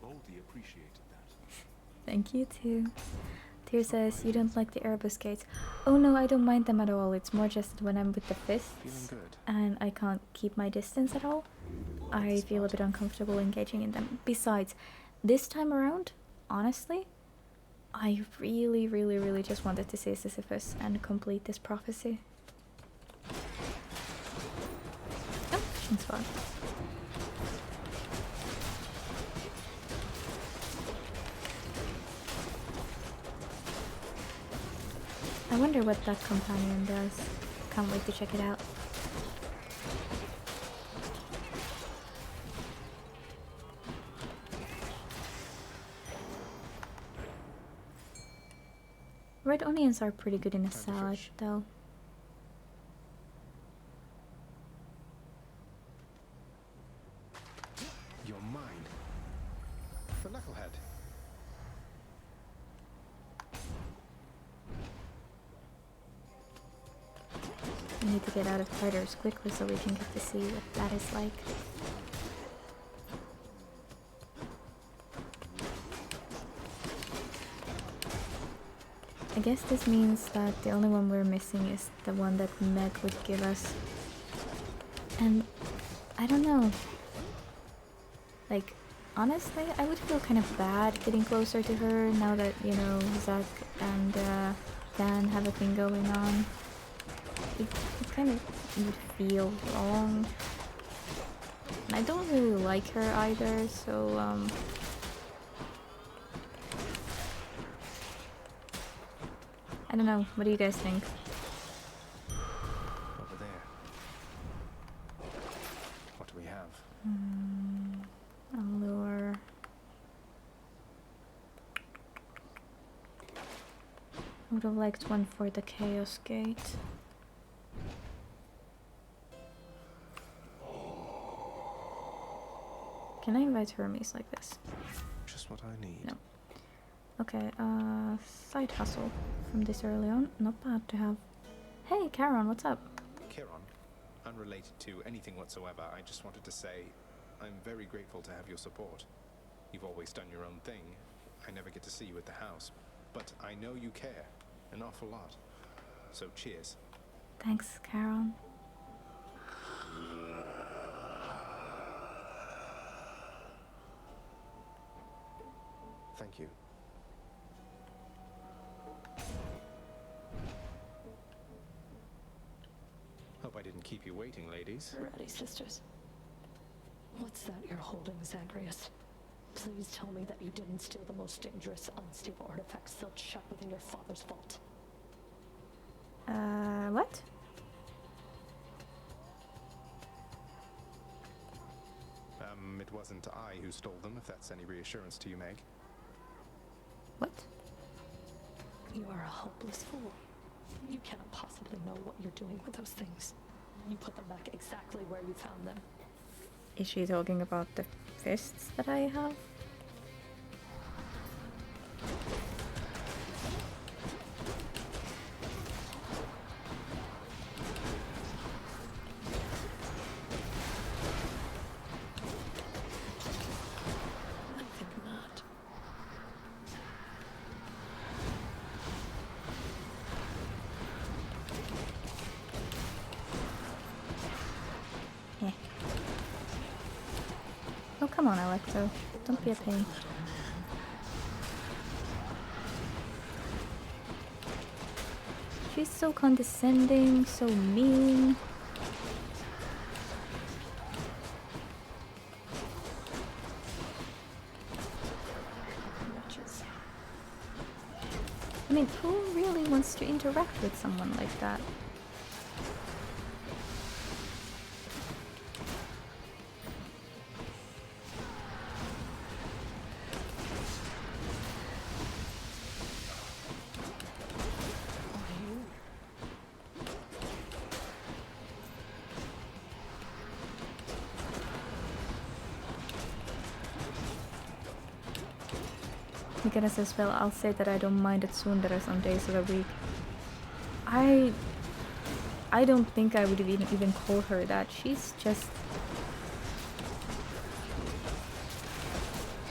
Baldy appreciated that. Thank you too. Tyr says you don't like the Erebus Oh no, I don't mind them at all. It's more just that when I'm with the fists and I can't keep my distance at all, I feel a bit uncomfortable engaging in them. Besides, this time around, honestly, I really just wanted to see Sisyphus and complete this prophecy. Oh, fishing spot. I wonder what that companion does. Can't wait to check it out. Red onions are pretty good in a salad, though. You're mine. The knucklehead. We need to get out of Tartarus quickly so we can get to see what that is like. I guess this means that the only one we're missing is the one that Meg would give us. And I don't know. Like, honestly, I would feel kind of bad getting closer to her now that, you know, Zack and Dan have a thing going on. It kind of would feel wrong. I don't really like her either, so I don't know. What do you guys think? Over there. What do we have? Allure. I would have liked one for the Chaos Gate. Can I invite Hermes like this? Just what I need. No. Okay, side hustle from this early on. Not bad to have. Hey, Charon, what's up? Chiron, unrelated to anything whatsoever, I just wanted to say I'm very grateful to have your support. You've always done your own thing. I never get to see you at the house, but I know you care an awful lot. So cheers. Thanks, Charon. Thank you. Hope I didn't keep you waiting, ladies. Ready, sisters. What's that you're holding, Zagreus? Please tell me that you didn't steal the most dangerous, unstable artifact sealed shut within your father's vault. What? It wasn't I who stole them, if that's any reassurance to you, Meg. What? You are a hopeless fool. You cannot possibly know what you're doing with those things. You put them back exactly where you found them. Is she talking about the fists that I have? I think not. Yeah. Oh, come on, Electro. Don't be a pain. She's so condescending, so mean. I mean, who really wants to interact with someone like that? Goodness as well, I'll say that I don't mind at Tsundere some days of the week. I don't think I would even call her that. She's just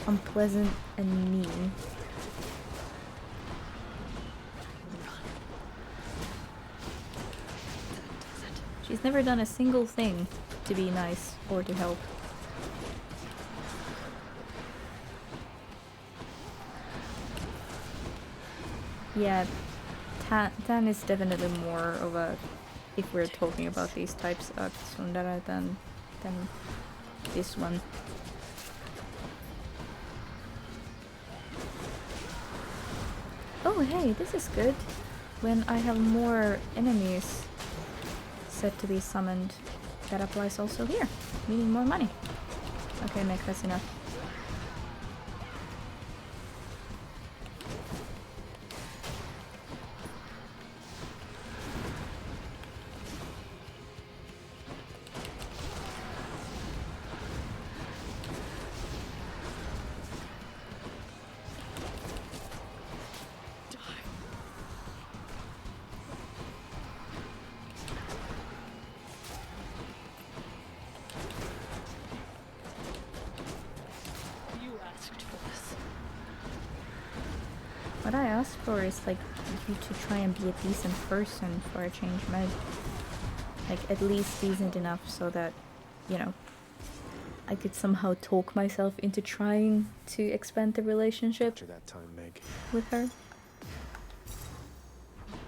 unpleasant and mean. She's never done a single thing to be nice or to help. Yeah, Tan is definitely more of a, if we're talking about these types of Tsundere than this one. Oh hey, this is good. When I have more enemies set to be summoned, that applies also here, meaning more money. Okay, Meg, that's enough. What I asked for is like you to try and be a decent person for a change, Meg. Like at least decent enough so that, you know, I could somehow talk myself into trying to expand the relationship After that time, Meg. with her.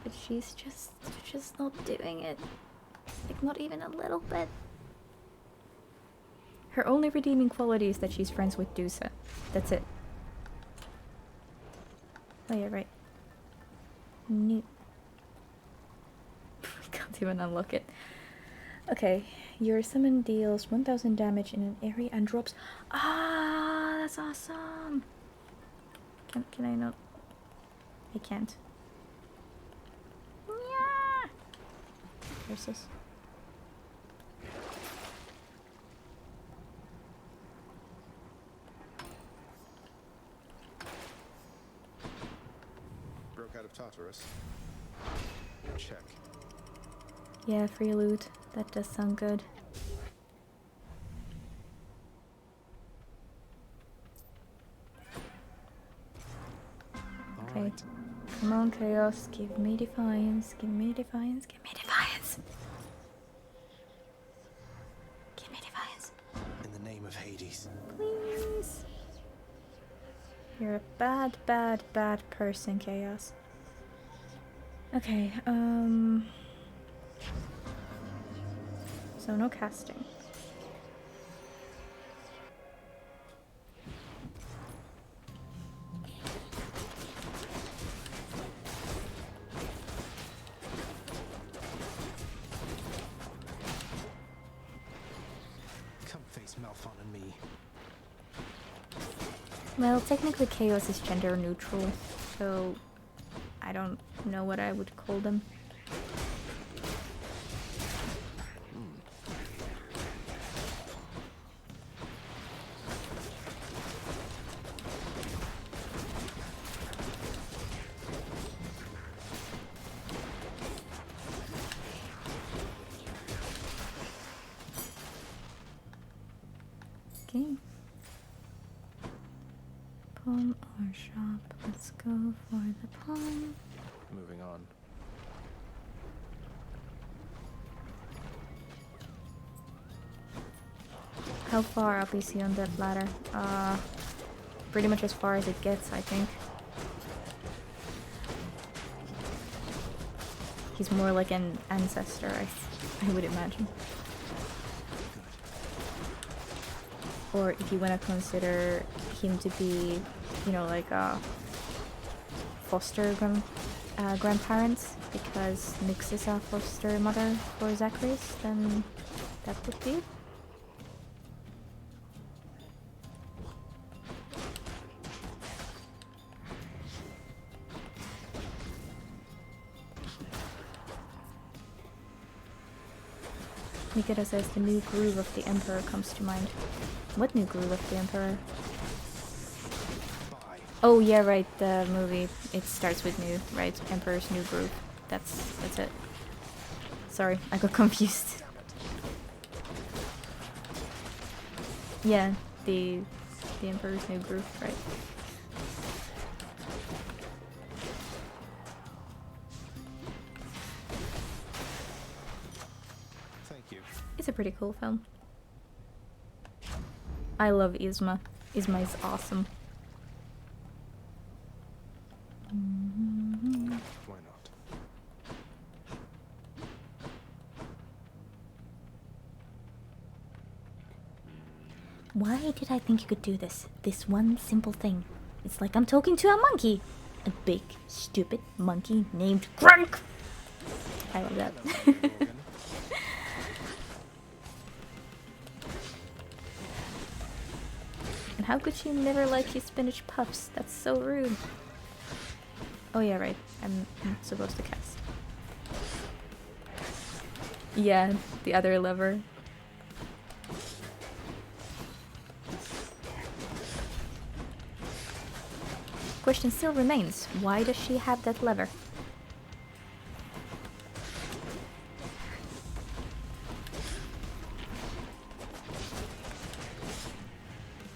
But she's just not doing it. Like not even a little bit. Her only redeeming quality is that she's friends with Dusa. That's it. Oh yeah, right. New. I can't even unlock it. Okay, your summon deals 1000 damage in an area and drops. Ah, that's awesome. Can I not? I can't. Yeah. Where's this? Broke out of Tartarus. Check. Yeah, free loot. That does sound good. Okay. Right. Come on, Chaos. Give me defiance. Give me defiance. Give me defiance. Give me defiance. In the name of Hades. Please. You're a bad, bad, bad person, Chaos. Okay, so no casting. Come face Malphon and me. Well, technically Chaos is gender neutral, so I don't know what I would call them. Okay. Pawn or shop? Let's go for the pawn. Moving on. How far up is he on that ladder? Pretty much as far as it gets, I think. He's more like an ancestor, I would imagine. Or if you want to consider him to be, you know, like foster grandparents, because Nyx is a foster mother for Zacharias, then that would be. Mikita says the new groove of the Emperor comes to mind. What new groove of the Emperor? Oh yeah, right, the movie. It starts with new, right? Emperor's New Groove. That's it. Sorry, I got confused. Yeah, the Emperor's New Groove, right? It's a pretty cool film. I love Yzma. Yzma is awesome. Why not? Why did I think you could do this? This one simple thing. It's like I'm talking to a monkey. A big, stupid monkey named Grunk! I love that. And how could you never like his spinach puffs? That's so rude. Oh yeah, right. I'm supposed to cast. Yeah, the other lever. Question still remains. Why does she have that lever?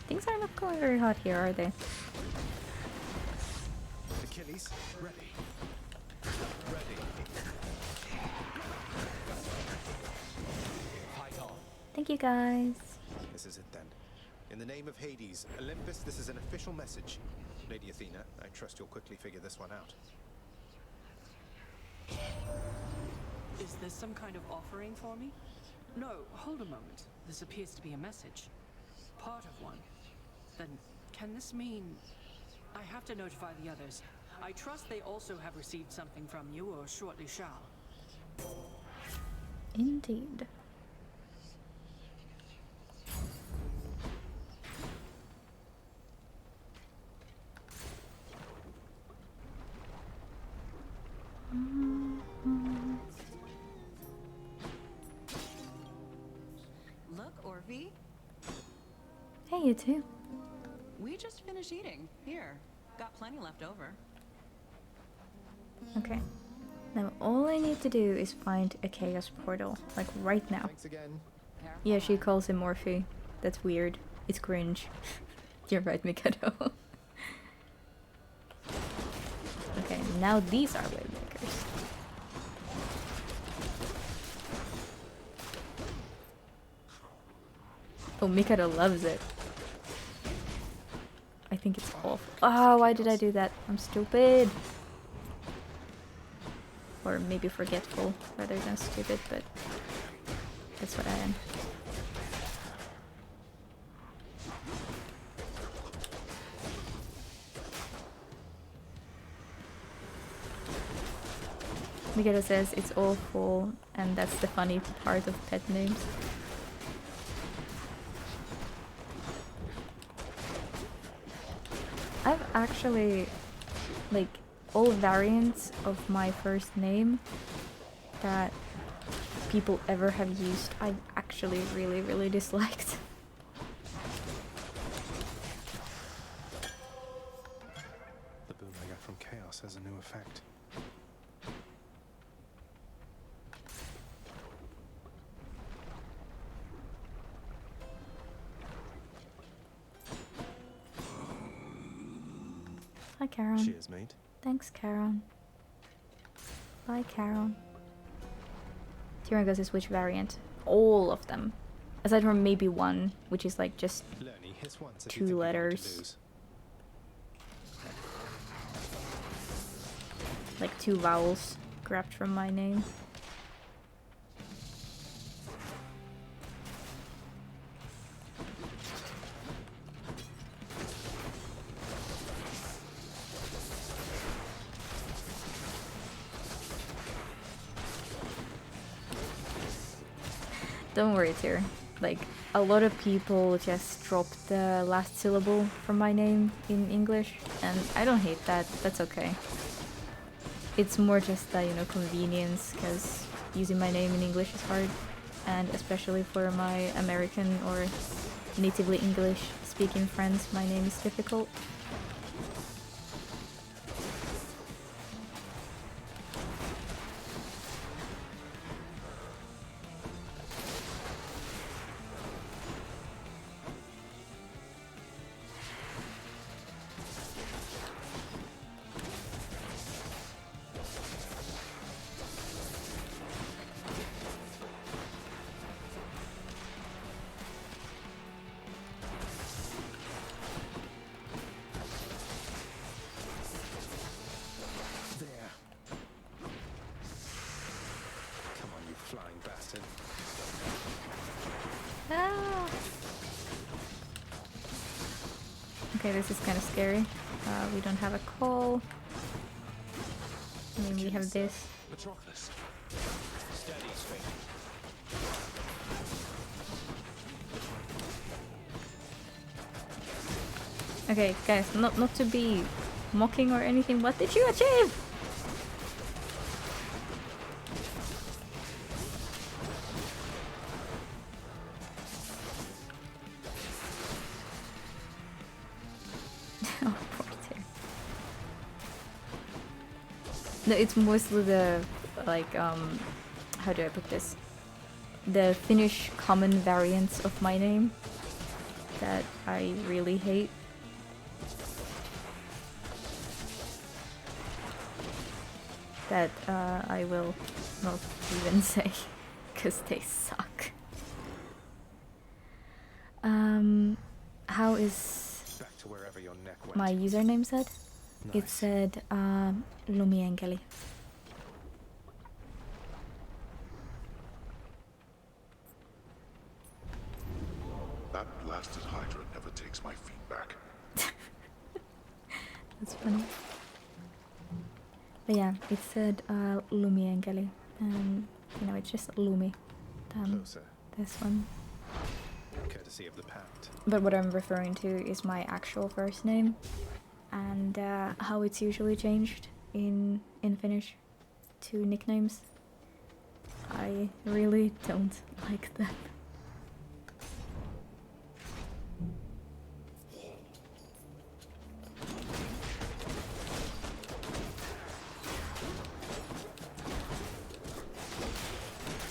Things are not going very hot here, are they? Achilles, ready. Ready. Fight on. Thank you guys. This is it then. In the name of Hades, Olympus, this is an official message. Lady Athena, I trust you'll quickly figure this one out. Is this some kind of offering for me? No, hold a moment. This appears to be a message. part of one. Then can this mean I have to notify the others? I trust they also have received something from you or shortly shall. Indeed. Look, Orvie. Hey, you too. We just finished eating. Here, got plenty left over. Okay. Now all I need to do is find a chaos portal, like right now. Thanks again. Yeah, she calls him Morphe. That's weird. It's cringe. You're right, Mikado. Okay, now these are waymakers. Oh, Mikado loves it. I think it's awful. Oh, why did I do that? I'm stupid. Or maybe forgetful rather than stupid, but that's what I am. Mikado says it's awful, and that's the funny part of pet names. I've actually, like, all variants of my first name that people ever have used, I've actually really disliked. The boom I got from chaos has a new effect. Hi, Karen. Cheers, mate. Thanks, Karen. Bye, Karen. Tyrion goes is which variant? All of them. Aside from maybe one, which is like just Lernie, hiss once if you think 2 you're going to letters. lose. Like 2 vowels grabbed from my name. Don't worry, Tyr. Like, a lot of people just drop the last syllable from my name in English, and I don't hate that. That's okay. It's more just that, you know, convenience, because using my name in English is hard, and especially for my American or natively English speaking friends, my name is difficult. Okay, this is kind of scary. We don't have a call. I mean, we have this. Patroclus. Steady, straight. Okay, guys, not to be mocking or anything. What did you achieve? Oh, poor Tyr. No, it's mostly the, like, how do I put this? The Finnish common variants of my name that I really hate. That I will not even say, because they suck. How is Back to wherever your neck went. my username said? It Nice. said Lumi Enkeli. That blasted Hydra But yeah, it said Lumi Enkeli, and you know, it's just Lumi. Closer. This one. Courtesy of the pact. But what I'm referring to is my actual first name, and how it's usually changed in Finnish to nicknames. I really don't like them.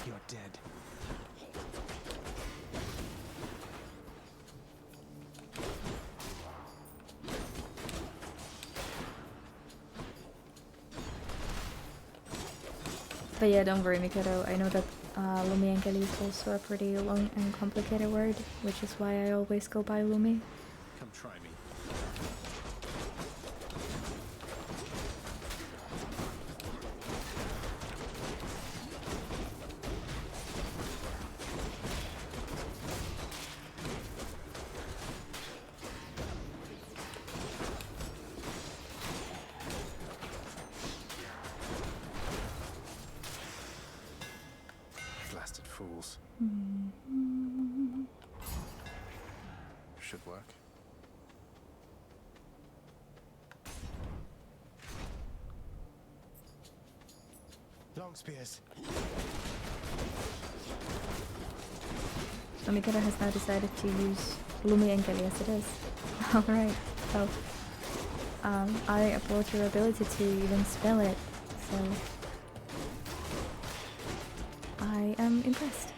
You're dead. But yeah, don't worry, Mikado. I know that Lumi Enkeli is also a pretty long and complicated word, which is why I always go by Lumi. Come try me. Blasted fools. Should work. Long spears. So Mikado has now decided to use Lumi Enkeli as it is. Alright, so I applaud your ability to even spell it, so I am impressed.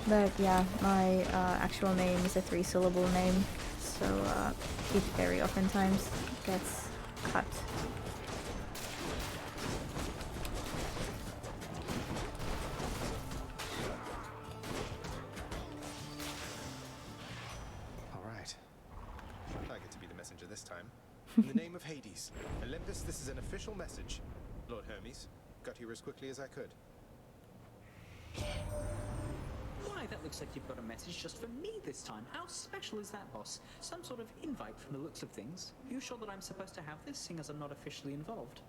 But yeah, my actual name is a 3-syllable name, so it very oftentimes gets cut. All right. I get to be the messenger this time. In the name of Hades, Olympus, this is an official message. Lord Hermes, got here as quickly as I could. Why, that looks like you've got a message just for me this time. How special is that, boss? Some sort of invite from the looks of things. Are you sure that I'm supposed to have this, seeing as I'm not officially involved?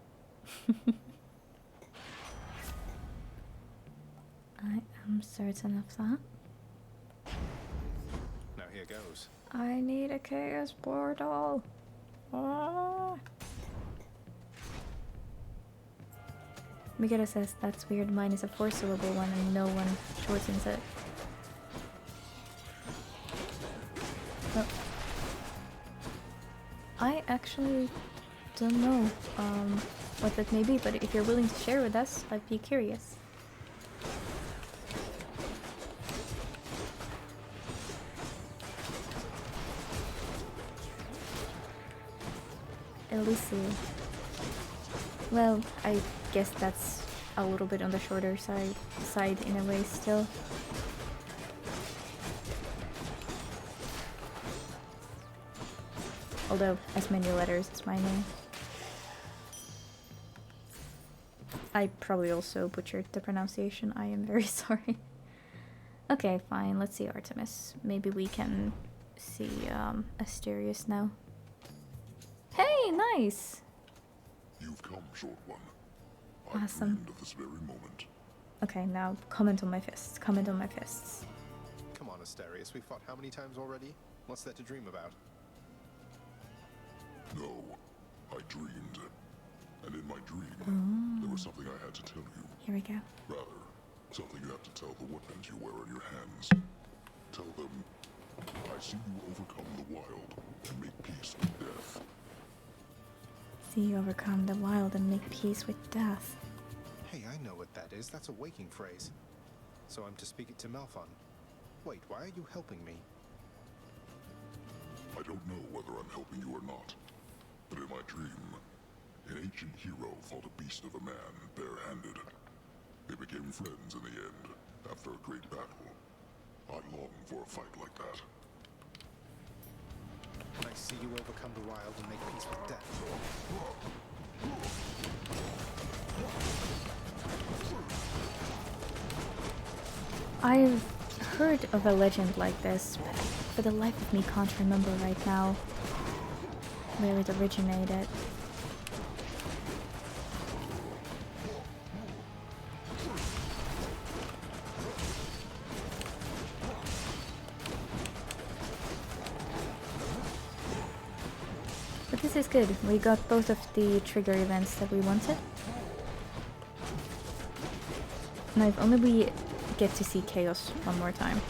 I am certain of that. Now here goes. I need a chaos portal. Ah. Mikado says that's weird, mine is a 4-syllable one and no one shortens it. Oh. I actually don't know what that may be, but if you're willing to share with us, I'd be curious. Elusive. Well, I guess that's a little bit on the shorter side in a way still. Although, as many letters as my name. I probably also butchered the pronunciation, I am very sorry. Okay, fine, let's see Artemis. Maybe we can see Asterius now. Hey, nice! You've come, short one. Awesome. Dreamed of this very moment. Okay, now comment on my fists. Comment on my fists. Come on, Asterius, we fought how many times already? What's there to dream about? No, I dreamed. And in my dream, there was something I had to tell you. Here we go. Rather, something you have to tell the woodlands you wear on your hands. Tell them, I see you overcome the wild and make peace with death. See you overcome the wild and make peace with death. Hey, I know what that is. That's a waking phrase. So I'm to speak it to Malphon. Wait, why are you helping me? I don't know whether I'm helping you or not, but in my dream, an ancient hero fought a beast of a man, bare-handed. They became friends in the end, after a great battle. I long for a fight like that. I see you overcome the wild and make peace with death. I've heard of a legend like this for the life of me can't remember right now where it originated. But this is good. We got both of the trigger events that we wanted. Now if only we get to see Chaos one more time.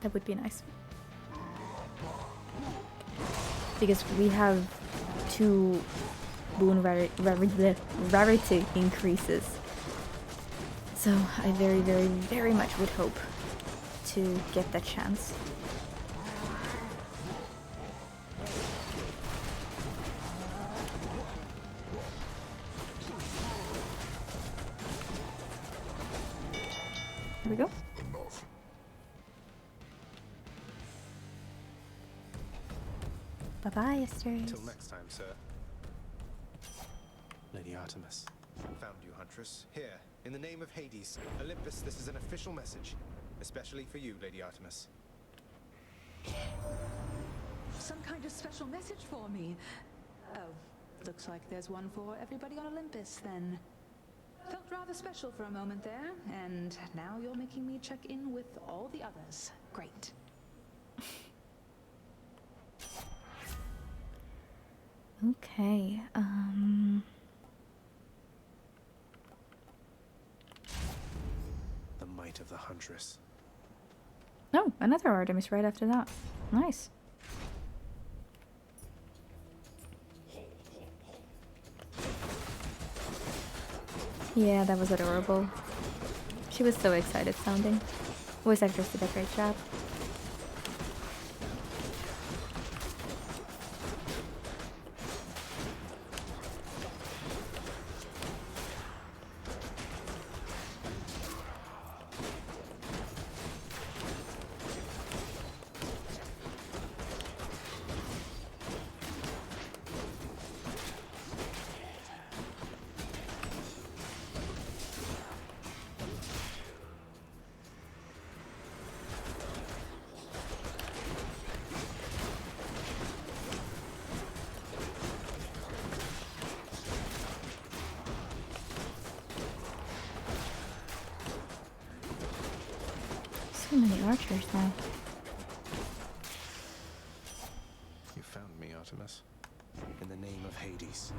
That would be nice. Because we have 2 boon rarity increases. So I very, very, very much would hope to get that chance. Here we go. Bye-bye, Esther. Till next time, sir. Lady Artemis. Found you, Huntress. Here, in the name of Hades, Olympus, this is an official message. Especially for you, Lady Artemis. Some kind of special message for me. Oh, looks like there's one for everybody on Olympus, then. Felt rather special for a moment there, and now you're making me check in with all the others. Great. Okay, The might of the Huntress. Oh, another Artemis right after that. Nice. Yeah, that was adorable. She was so excited sounding. Voice actress did a great job. So many archers now. You found me, Artemis. In the name of Hades.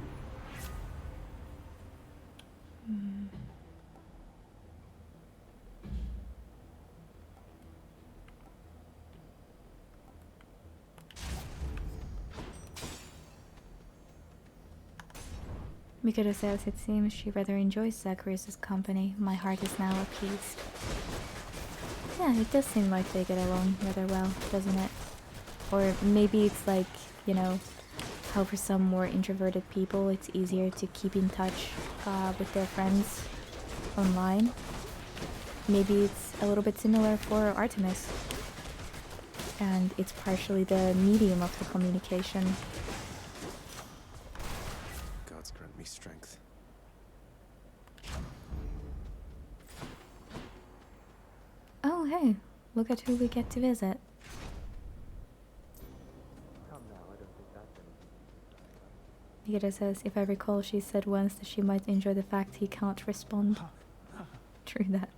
Because as it seems, she rather enjoys Zacharias' company. My heart is now appeased. Yeah, it does seem like they get along rather well, doesn't it? Or maybe it's like, you know, how for some more introverted people it's easier to keep in touch with their friends online. Maybe it's a little bit similar for Artemis. And it's partially the medium of the communication. Gods grant me strength. Oh, hey, look at who we get to visit. Nikita says, if I recall, she said once that she might enjoy the fact he can't respond. True that.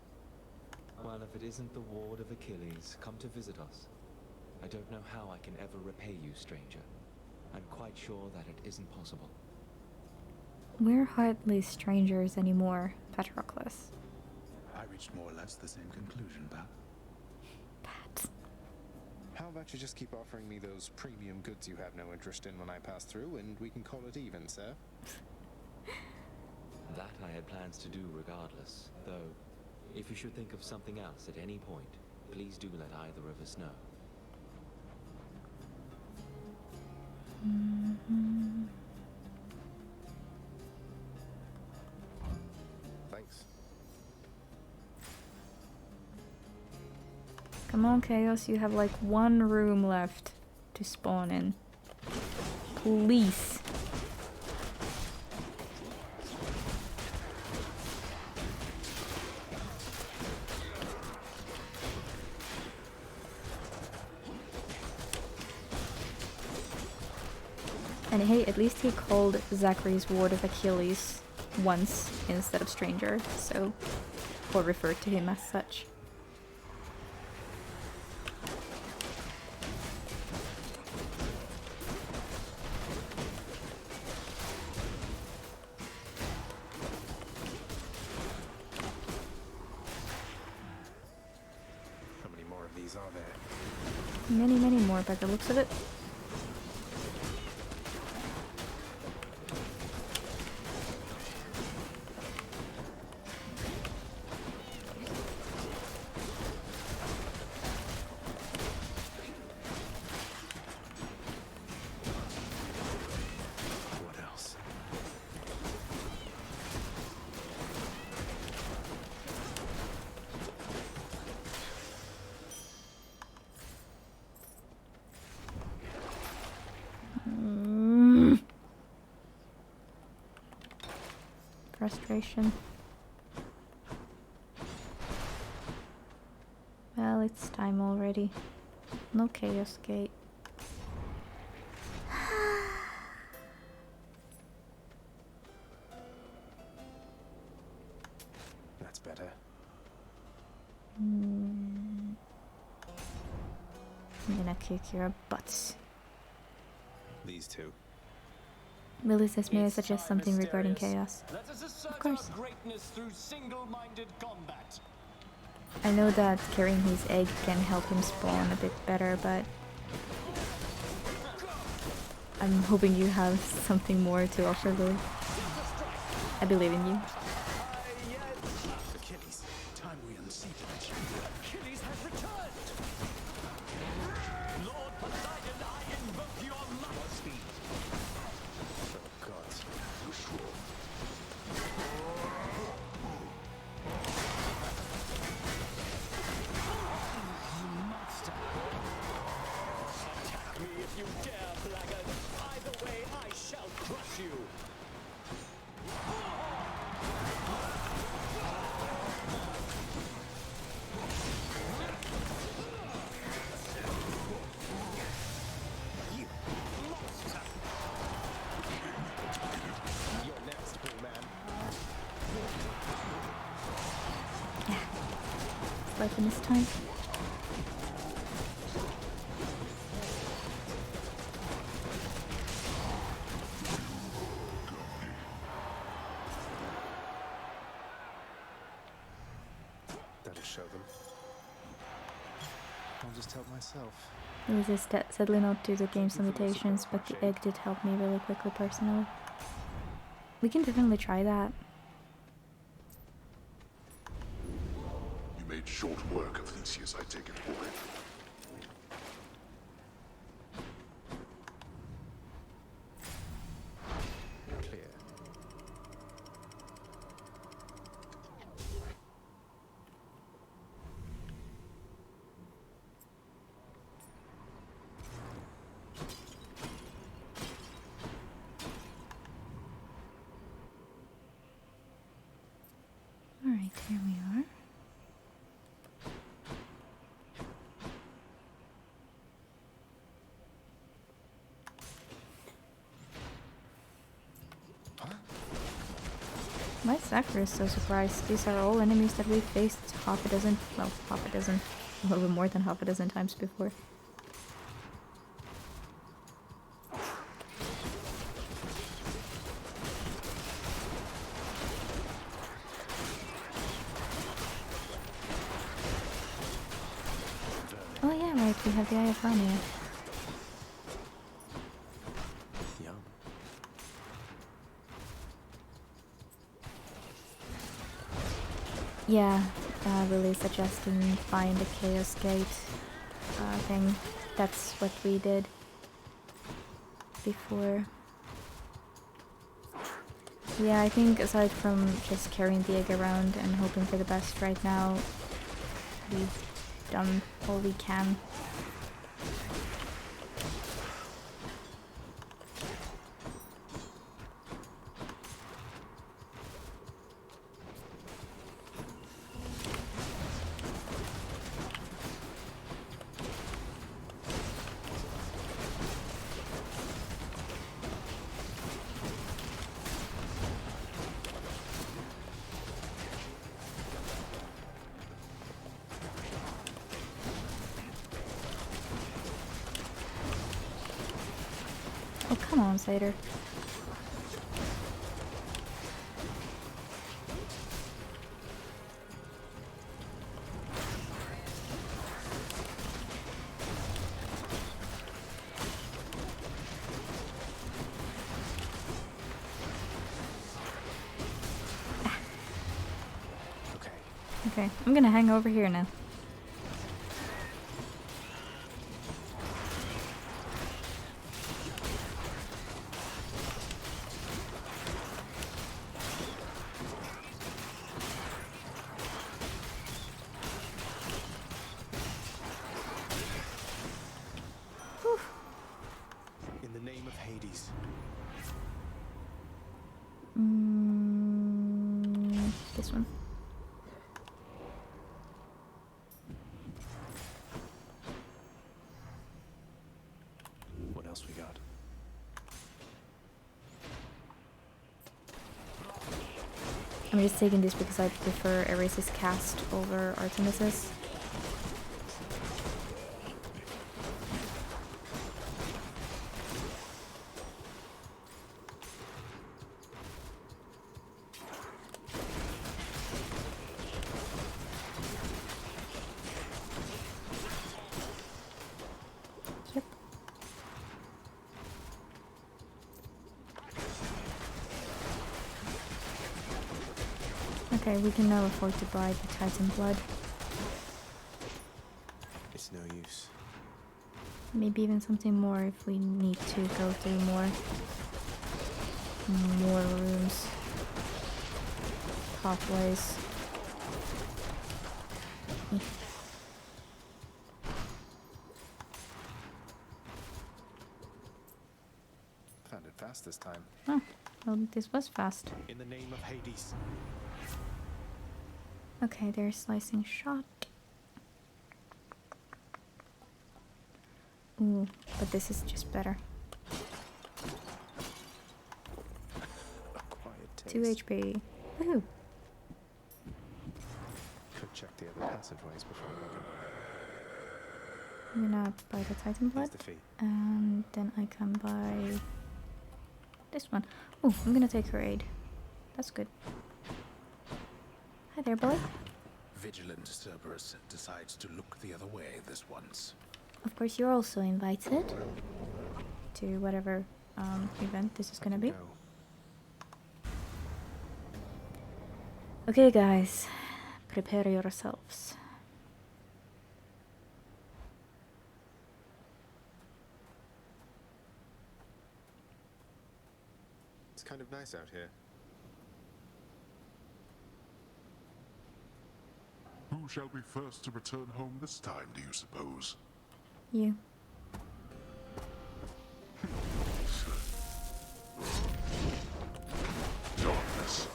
Well, if it isn't the ward of Achilles, come to visit us. I don't know how I can ever repay you, stranger. I'm quite sure that it isn't possible. We're hardly strangers anymore, Patroclus. I reached more or less the same conclusion, Pat. How about you just keep offering me those premium goods you have no interest in when I pass through, and we can call it even, sir? That I had plans to do regardless, though if you should think of something else at any point, please do let either of us know. Thanks. Come on, Chaos, you have like one room left to spawn in. Please. And hey, at least he called Zachary's Ward of Achilles once instead of Stranger, so... or referred to him as such. How many more of these are there? Many, many more by the looks of it. What else? Frustration. Well, it's time already. No Chaos Gate. That's better. I'm gonna kick your butts. These two. Billy says, may I suggest something regarding chaos? Let us assert Of course. our greatness through single-minded combat. I know that carrying his egg can help him spawn a bit better, but I'm hoping you have something more to offer, Billy. I believe in you. Achilles, time we unseated it. Achilles has returned! Lord Poseidon, I invoke your might! Speed. Oh gods. You monster! Attack me if you dare, blackguard! Either way, I shall crush you! You monster! You're next, poor man. It's like in this time. That'll show them. I'll just help myself. It was sadly not due to game's limitations, but the egg did help me really quickly personally. We can definitely try that. You made short work of Theseus, I take it, boy. Clear. Alright, here we are. Why is Zachary so surprised? These are all enemies that we've faced half a dozen, well, half a dozen, a little bit more than half a dozen times before. Oh yeah, right, we have the Eye of Lamia. Yum. Yeah, really suggesting find the Chaos Gate thing. That's what we did before. Yeah, I think aside from just carrying the egg around and hoping for the best right now, we've done all we can. Oh, come on, Satyr. Okay, I'm gonna hang over here now. In the name of Hades. This one. What else we got? I'm just taking this because I prefer Ares' cast over Artemis's. Yep. Okay, we can now afford to buy the Titan blood. It's no use. Maybe even something more if we need to go through more rooms, pathways. Found it fast this time. Oh, well, this was fast. In the name of Hades. Okay, there's slicing shot. Ooh, but this is just better. A quiet taste. 2 HP. Woohoo! Could check the other passageways before looking. I'm gonna buy the Titan blood. Here's the fee. And then I can buy this one. Oh, I'm gonna take her aid. That's good. Hi there, boy. Vigilant Cerberus decides to look the other way this once. Of course, you're also invited to whatever event this is gonna be. Okay, guys, prepare yourselves. It's kind of nice out here. Who shall be first to return home this time, do you suppose? You. Darkness.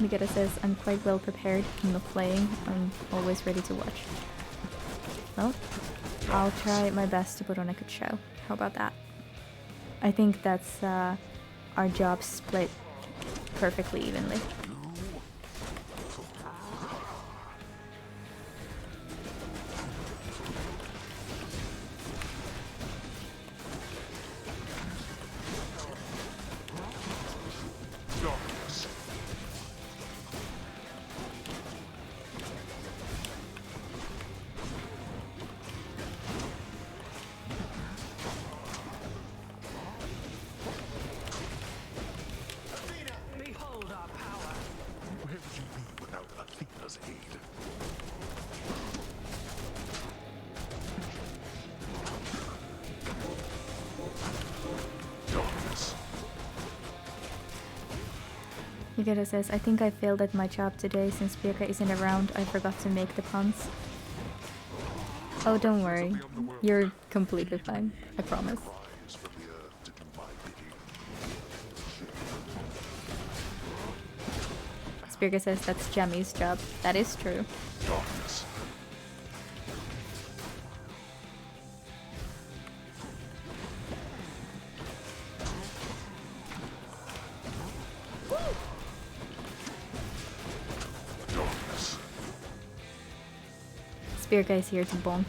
Migata says, I'm quite well prepared. I'm not playing. I'm always ready to watch. Well, I'll try my best to put on a good show. How about that? I think that's our jobs split perfectly evenly. Behold our power. Where would you be without Athena's aid? Darkness. Migata says, I think I failed at my job today since Birka isn't around. I forgot to make the puns. Oh, don't worry. You're completely fine. I promise. Rise from the earth to do my bidding. Birka says that's Jammy's job. That is true. Darkness. Spear guy's here to bonk.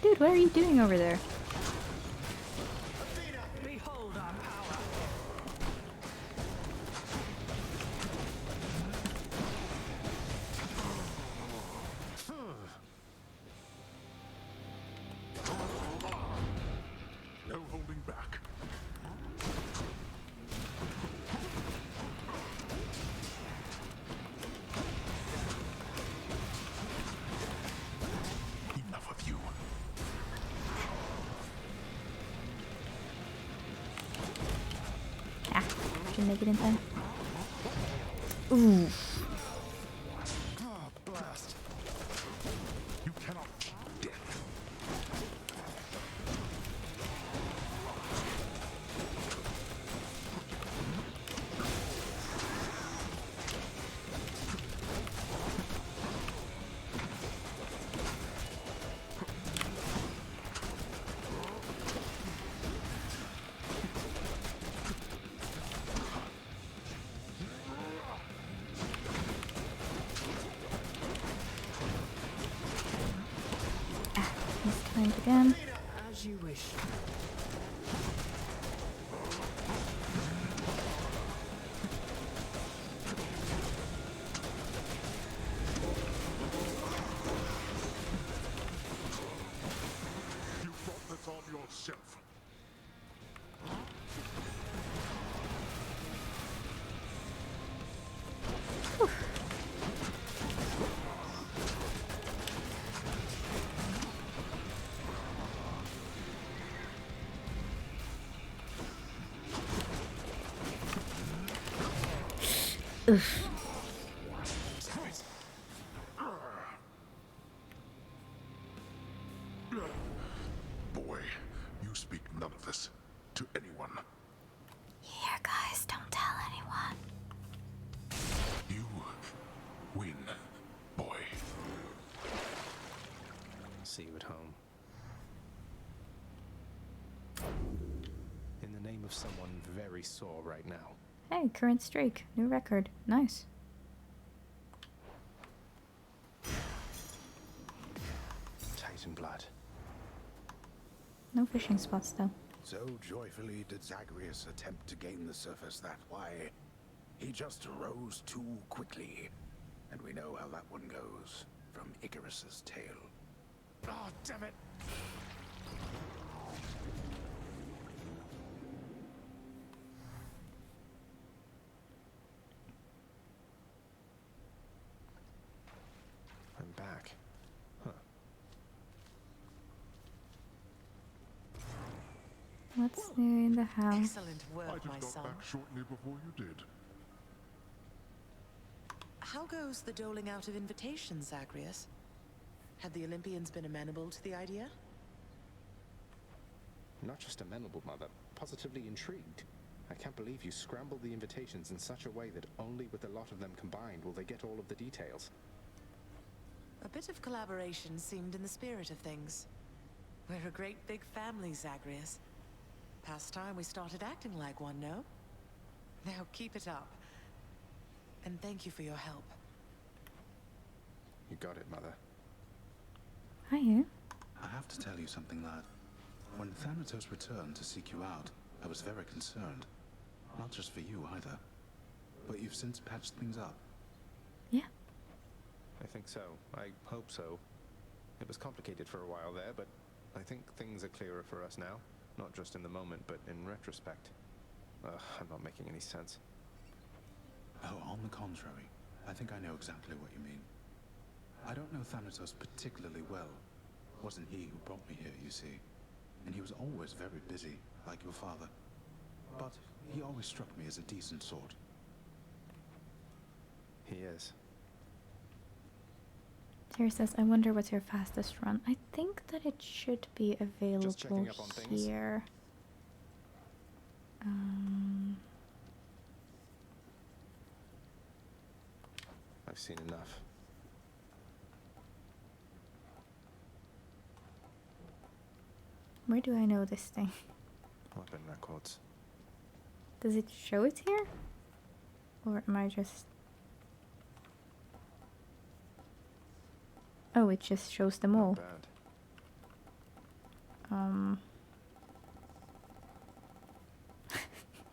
Dude, what are you doing over there? Behold our power. No holding back. Enough of you. Ah, should make it in time. Ooh. Blast. You cannot death. Mistimed again. As you wish. You brought this on yourself. Oof. Boy, you speak none of this to anyone. Here, guys, don't tell anyone. You win, boy. See you at home. In the name of someone very sore right now. Hey, current streak. New record. Nice. Titan blood. No fishing spots, though. So joyfully did Zagreus attempt to gain the surface that why he just rose too quickly. And we know how that one goes from Icarus's tale. Oh, damn it! I'm back. Huh. What's new in the house? Excellent work, I my just got son. back shortly before you did. How goes the doling out of invitations, Zagreus? Had the Olympians been amenable to the idea? Not just amenable, Mother. Positively intrigued. I can't believe you scrambled the invitations in such a way that only with a lot of them combined will they get all of the details. A bit of collaboration seemed in the spirit of things. We're a great big family, Zagreus. Past time we started acting like one, no? Now keep it up. And thank you for your help. You got it, Mother. Hiya. I have to tell you something, lad. When Thanatos returned to seek you out, I was very concerned. Not just for you, either. But you've since patched things up. Yeah. I think so. I hope so. It was complicated for a while there, but I think things are clearer for us now. Not just in the moment, but in retrospect. I'm not making any sense. Oh, on the contrary. I think I know exactly what you mean. I don't know Thanatos particularly well. Wasn't he who brought me here, you see. And he was always very busy, like your father. But he always struck me as a decent sort. He is. Terry says, I wonder what's your fastest run. I think that it should be available Just checking up on things. here. I've seen enough. Where do I know this thing? Weapon records. Does it show it here? Or am I just... Oh, it just shows them all. Bad.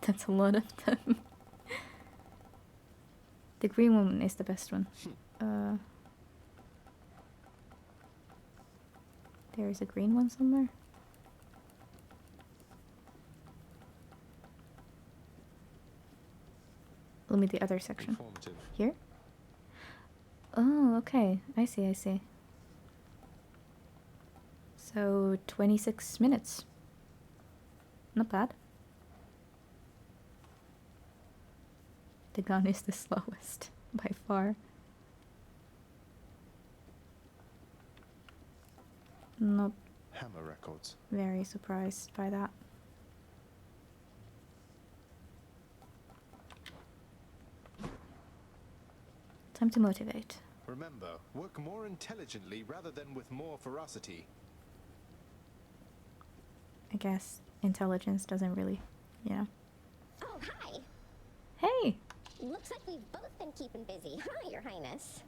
That's a lot of them. The green one is the best one. There is a green one somewhere. Let me the other section. Here? Oh, okay. I see, I see. So, 26 minutes. Not bad. The gun is the slowest, by far. Not Hammer records. very surprised by that. Time to motivate. Remember, work more intelligently rather than with more ferocity. I guess intelligence doesn't really, you know. Oh, hi. Hey! Looks like we've both been keeping busy, huh, Your Highness?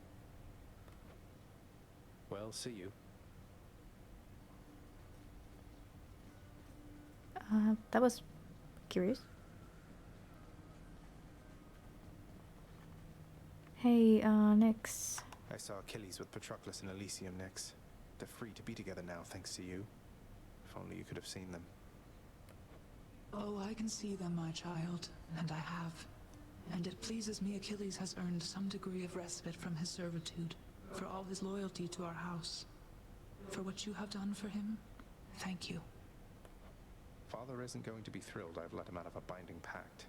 Well, see you. That was curious. Hey, Nyx. I saw Achilles with Patroclus and Elysium next. They're free to be together now, thanks to you. If only you could have seen them. Oh, I can see them, my child, and I have. And it pleases me Achilles has earned some degree of respite from his servitude, for all his loyalty to our house. For what you have done for him, thank you. Father isn't going to be thrilled I've let him out of a binding pact.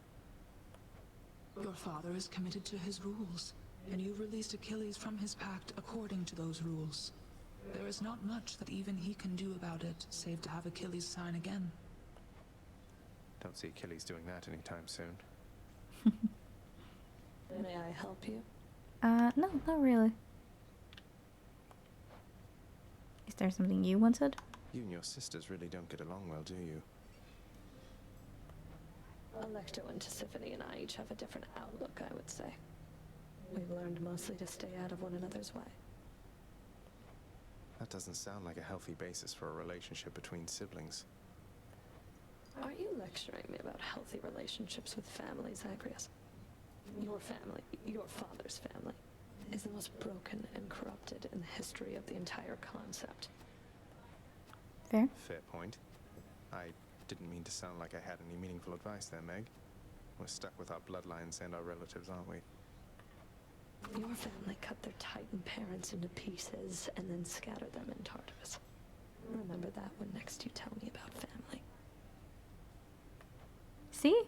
Your father is committed to his rules, and you released Achilles from his pact according to those rules. There is not much that even he can do about it, save to have Achilles sign again. Don't see Achilles doing that anytime soon. May I help you? No, not really. Is there something you wanted? You and your sisters really don't get along well, do you? Alecto and Tisiphone and I each have a different outlook, I would say. We've learned mostly to stay out of one another's way. That doesn't sound like a healthy basis for a relationship between siblings. Are you lecturing me about healthy relationships with families, Zagreus? Your family, your father's family, is the most broken and corrupted in the history of the entire concept. Fair. Fair point. I didn't mean to sound like I had any meaningful advice there, Meg. We're stuck with our bloodlines and our relatives, aren't we? Your family cut their Titan parents into pieces and then scattered them in Tartarus. Remember that when next you tell me about family. See?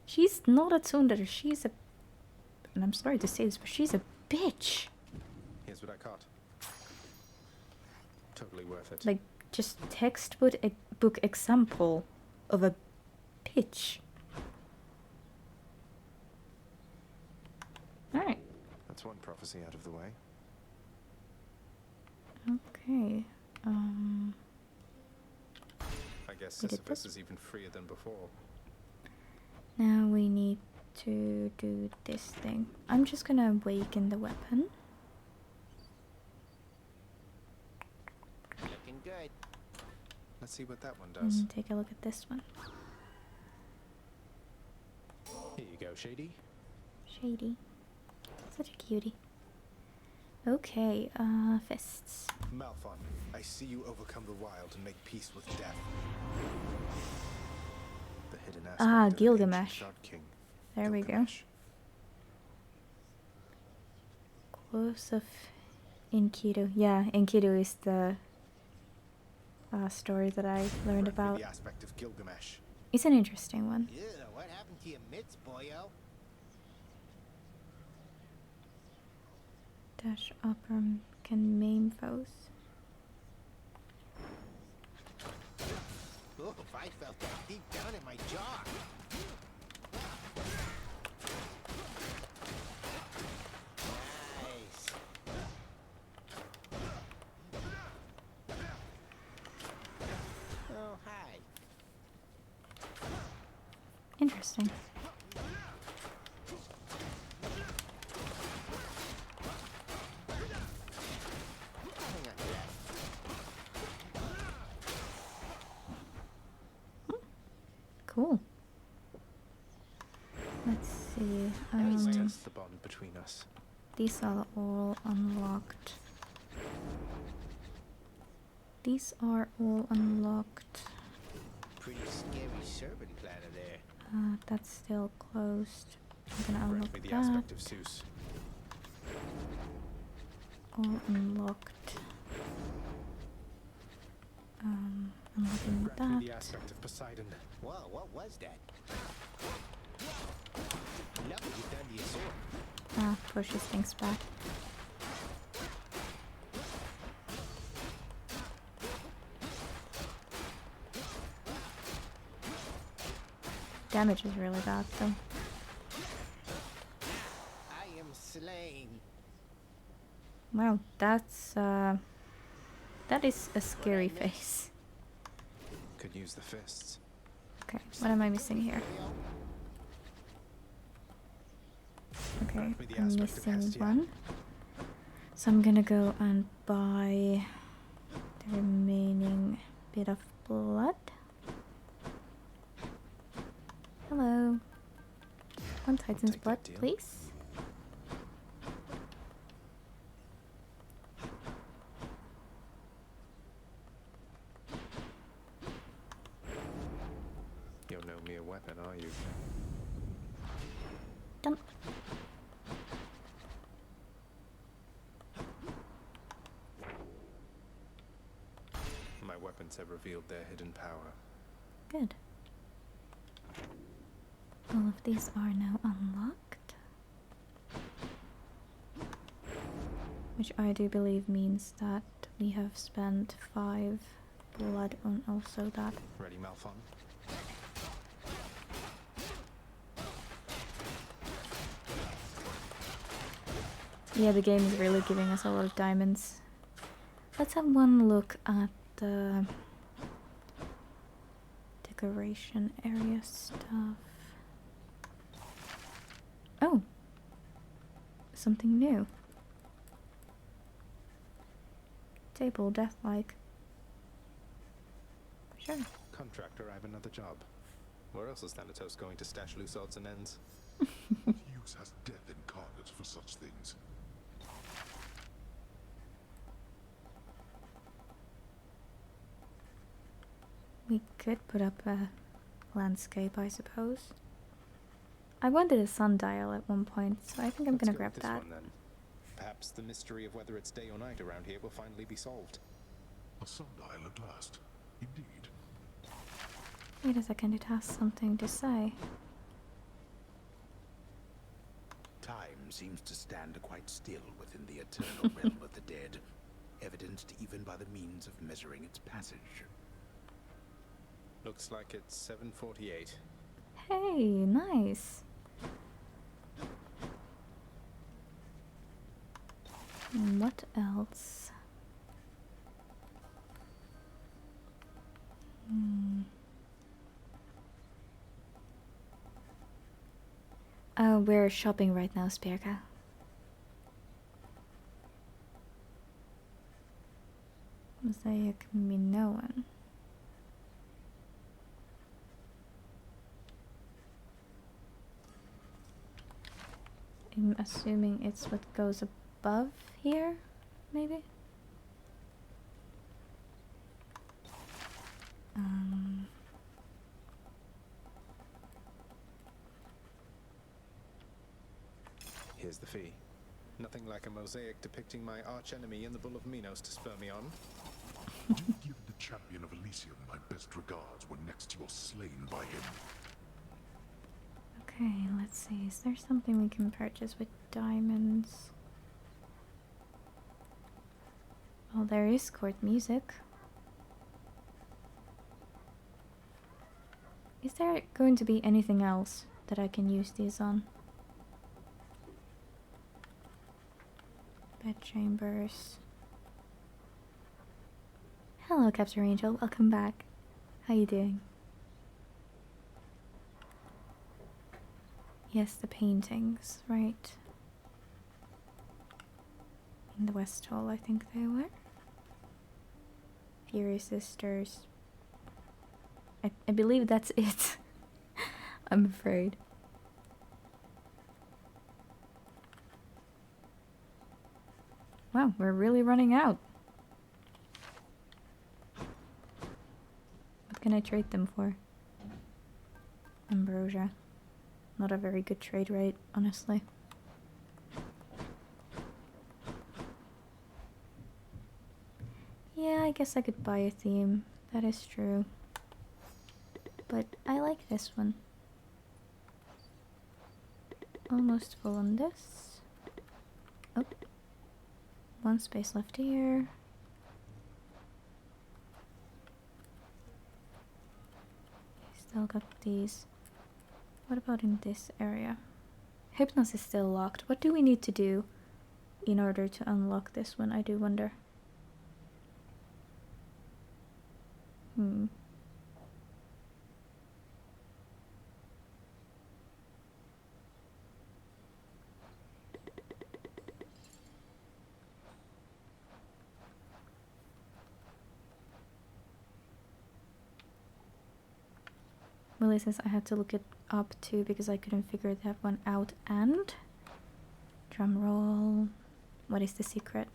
She's not a tsundere, she's a... And I'm sorry to say this, but she's a bitch. Here's what I caught. Totally worth it. Like, just textbook book example of a bitch. Alright. That's one prophecy out of the way. Okay. I guess We did Sisyphus this. is even freer than before. Now we need to do this thing. I'm just gonna awaken the weapon. Looking good. Let's see what that one does. And take a look at this one. Here you go, Shady. Shady. Such a cutie. Okay, fists. Malphon, I see you overcome the wild and make peace with death. The hidden aspect Ah, of the Gilgamesh. ancient God King. There we go. Close of Enkidu. Yeah, Enkidu is the story that I learned about. The aspect of Gilgamesh. It's an interesting one. Yeah, what happened to your mitts, boyo? Dash upper can maim foes. Oh, I felt that deep down in my jaw. Nice. Oh, Interesting. Cool. Let's see. Test the bond between us. These are all unlocked. These are all unlocked. Pretty scary servant platter there. That's still closed. I'm gonna unlock Grant me the that. aspect of Zeus. All unlocked. Unlocking Grant me the that. aspect of Poseidon. Whoa, what was that? Lovely you've done to your sword. Pushes things back. Damage is really bad though. I am slain. Wow, that's that is a scary face. Could use the fists. Okay, what am I missing here? Okay, I'm missing one. So I'm gonna go and buy the remaining bit of blood. Hello. One Titan's blood, please. You're no mere weapon, are you? Done. My weapons have revealed their hidden power. Good. All of these are now unlocked. Which I do believe means that we have spent 5 blood on also that. Ready, Malphon? Yeah, the game is really giving us a lot of diamonds. Let's have one look at the decoration area stuff. Oh! Something new. Table death-like. Sure. Contractor, I have another job. Where else is Thanatos going to stash loose odds and ends? What use has death incarnate for such things? We could put up a landscape, I suppose. I wanted a sundial at one point, so I think I'm gonna grab this that. one, then. Perhaps the mystery of whether it's day or night around here will finally be solved. A sundial at last. Indeed. Wait a second, it has something to say. Time seems to stand quite still within the eternal realm of the dead, evidenced even by the means of measuring its passage. Looks like it's 7:48. Hey, nice. What else? We're shopping right now, Spierka. Mosaic Minoan. I'm assuming it's what goes above here, maybe? Here's the fee. Nothing like a mosaic depicting my archenemy in the Bull of Minos to spur me on. Give the champion of Elysium my best regards when next you're slain by him. Okay, let's see. Is there something we can purchase with diamonds? Oh, there is court music. Is there going to be anything else that I can use these on? Bed chambers. Hello, Captain Angel. Welcome back. How you doing? Yes, the paintings, right. In the West Hall, I think they were. Fury Sisters. I believe that's it. I'm afraid. Wow, we're really running out. What can I trade them for? Ambrosia. Not a very good trade rate, honestly. Yeah, I guess I could buy a theme. That is true. But I like this one. Almost full on this. Oh. One space left here. Still got these. What about in this area? Hypnos is still locked. What do we need to do in order to unlock this one? I do wonder. Willie says I had to look it up too because I couldn't figure that one out. And drum roll. What is the secret?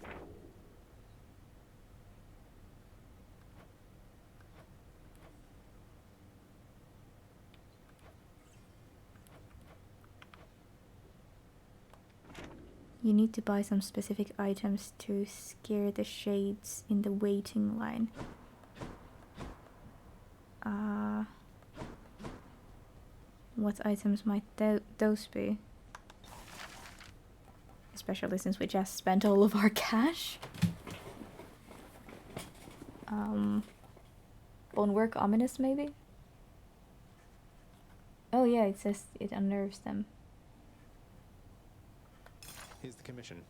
You need to buy some specific items to scare the shades in the waiting line. What items might those be? Especially since we just spent all of our cash. Bonework ominous, maybe? Oh yeah, it says it unnerves them. Here's the commission.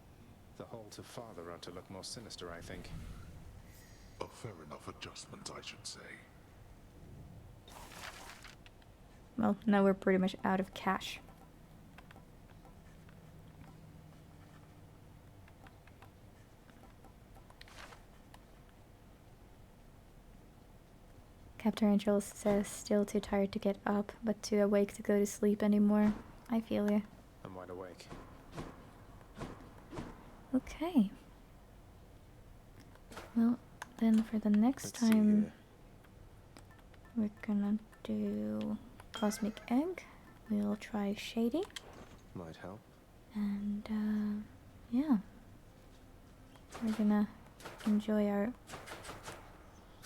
The hall to father ought to look more sinister, I think. A fair enough adjustment, I should say. Well, now we're pretty much out of cash. Captain Angel says still too tired to get up, but too awake to go to sleep anymore. I feel you. I'm wide awake. Okay. Well, then for the next time, we're gonna do Cosmic Egg. We'll try Shady. Might help. And, yeah. We're gonna enjoy our...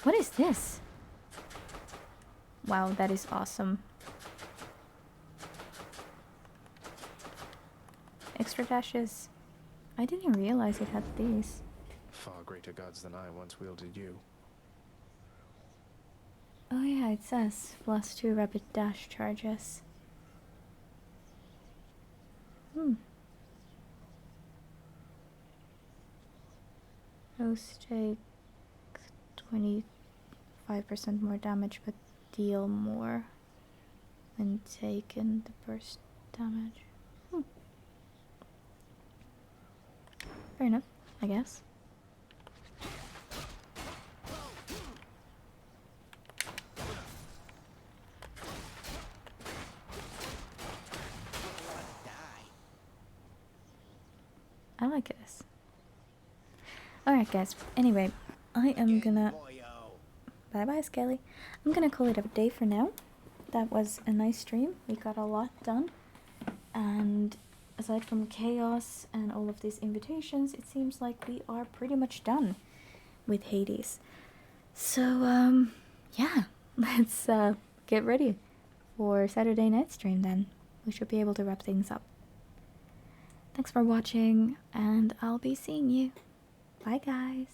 What is this? Wow, that is awesome. Extra dashes. I didn't realize it had these. Far greater gods than I once wielded you. Oh yeah, it says +2 rapid dash charges. Those take 25% more damage, but deal more when taken the burst damage. Fair enough, I guess. I like this. Alright guys, anyway, I am gonna... Bye bye Skelly. I'm gonna call it a day for now. That was a nice stream. We got a lot done. And aside from chaos and all of these invitations, it seems like we are pretty much done with Hades. So, yeah, let's get ready for Saturday night stream then. We should be able to wrap things up. Thanks for watching, and I'll be seeing you. Bye guys.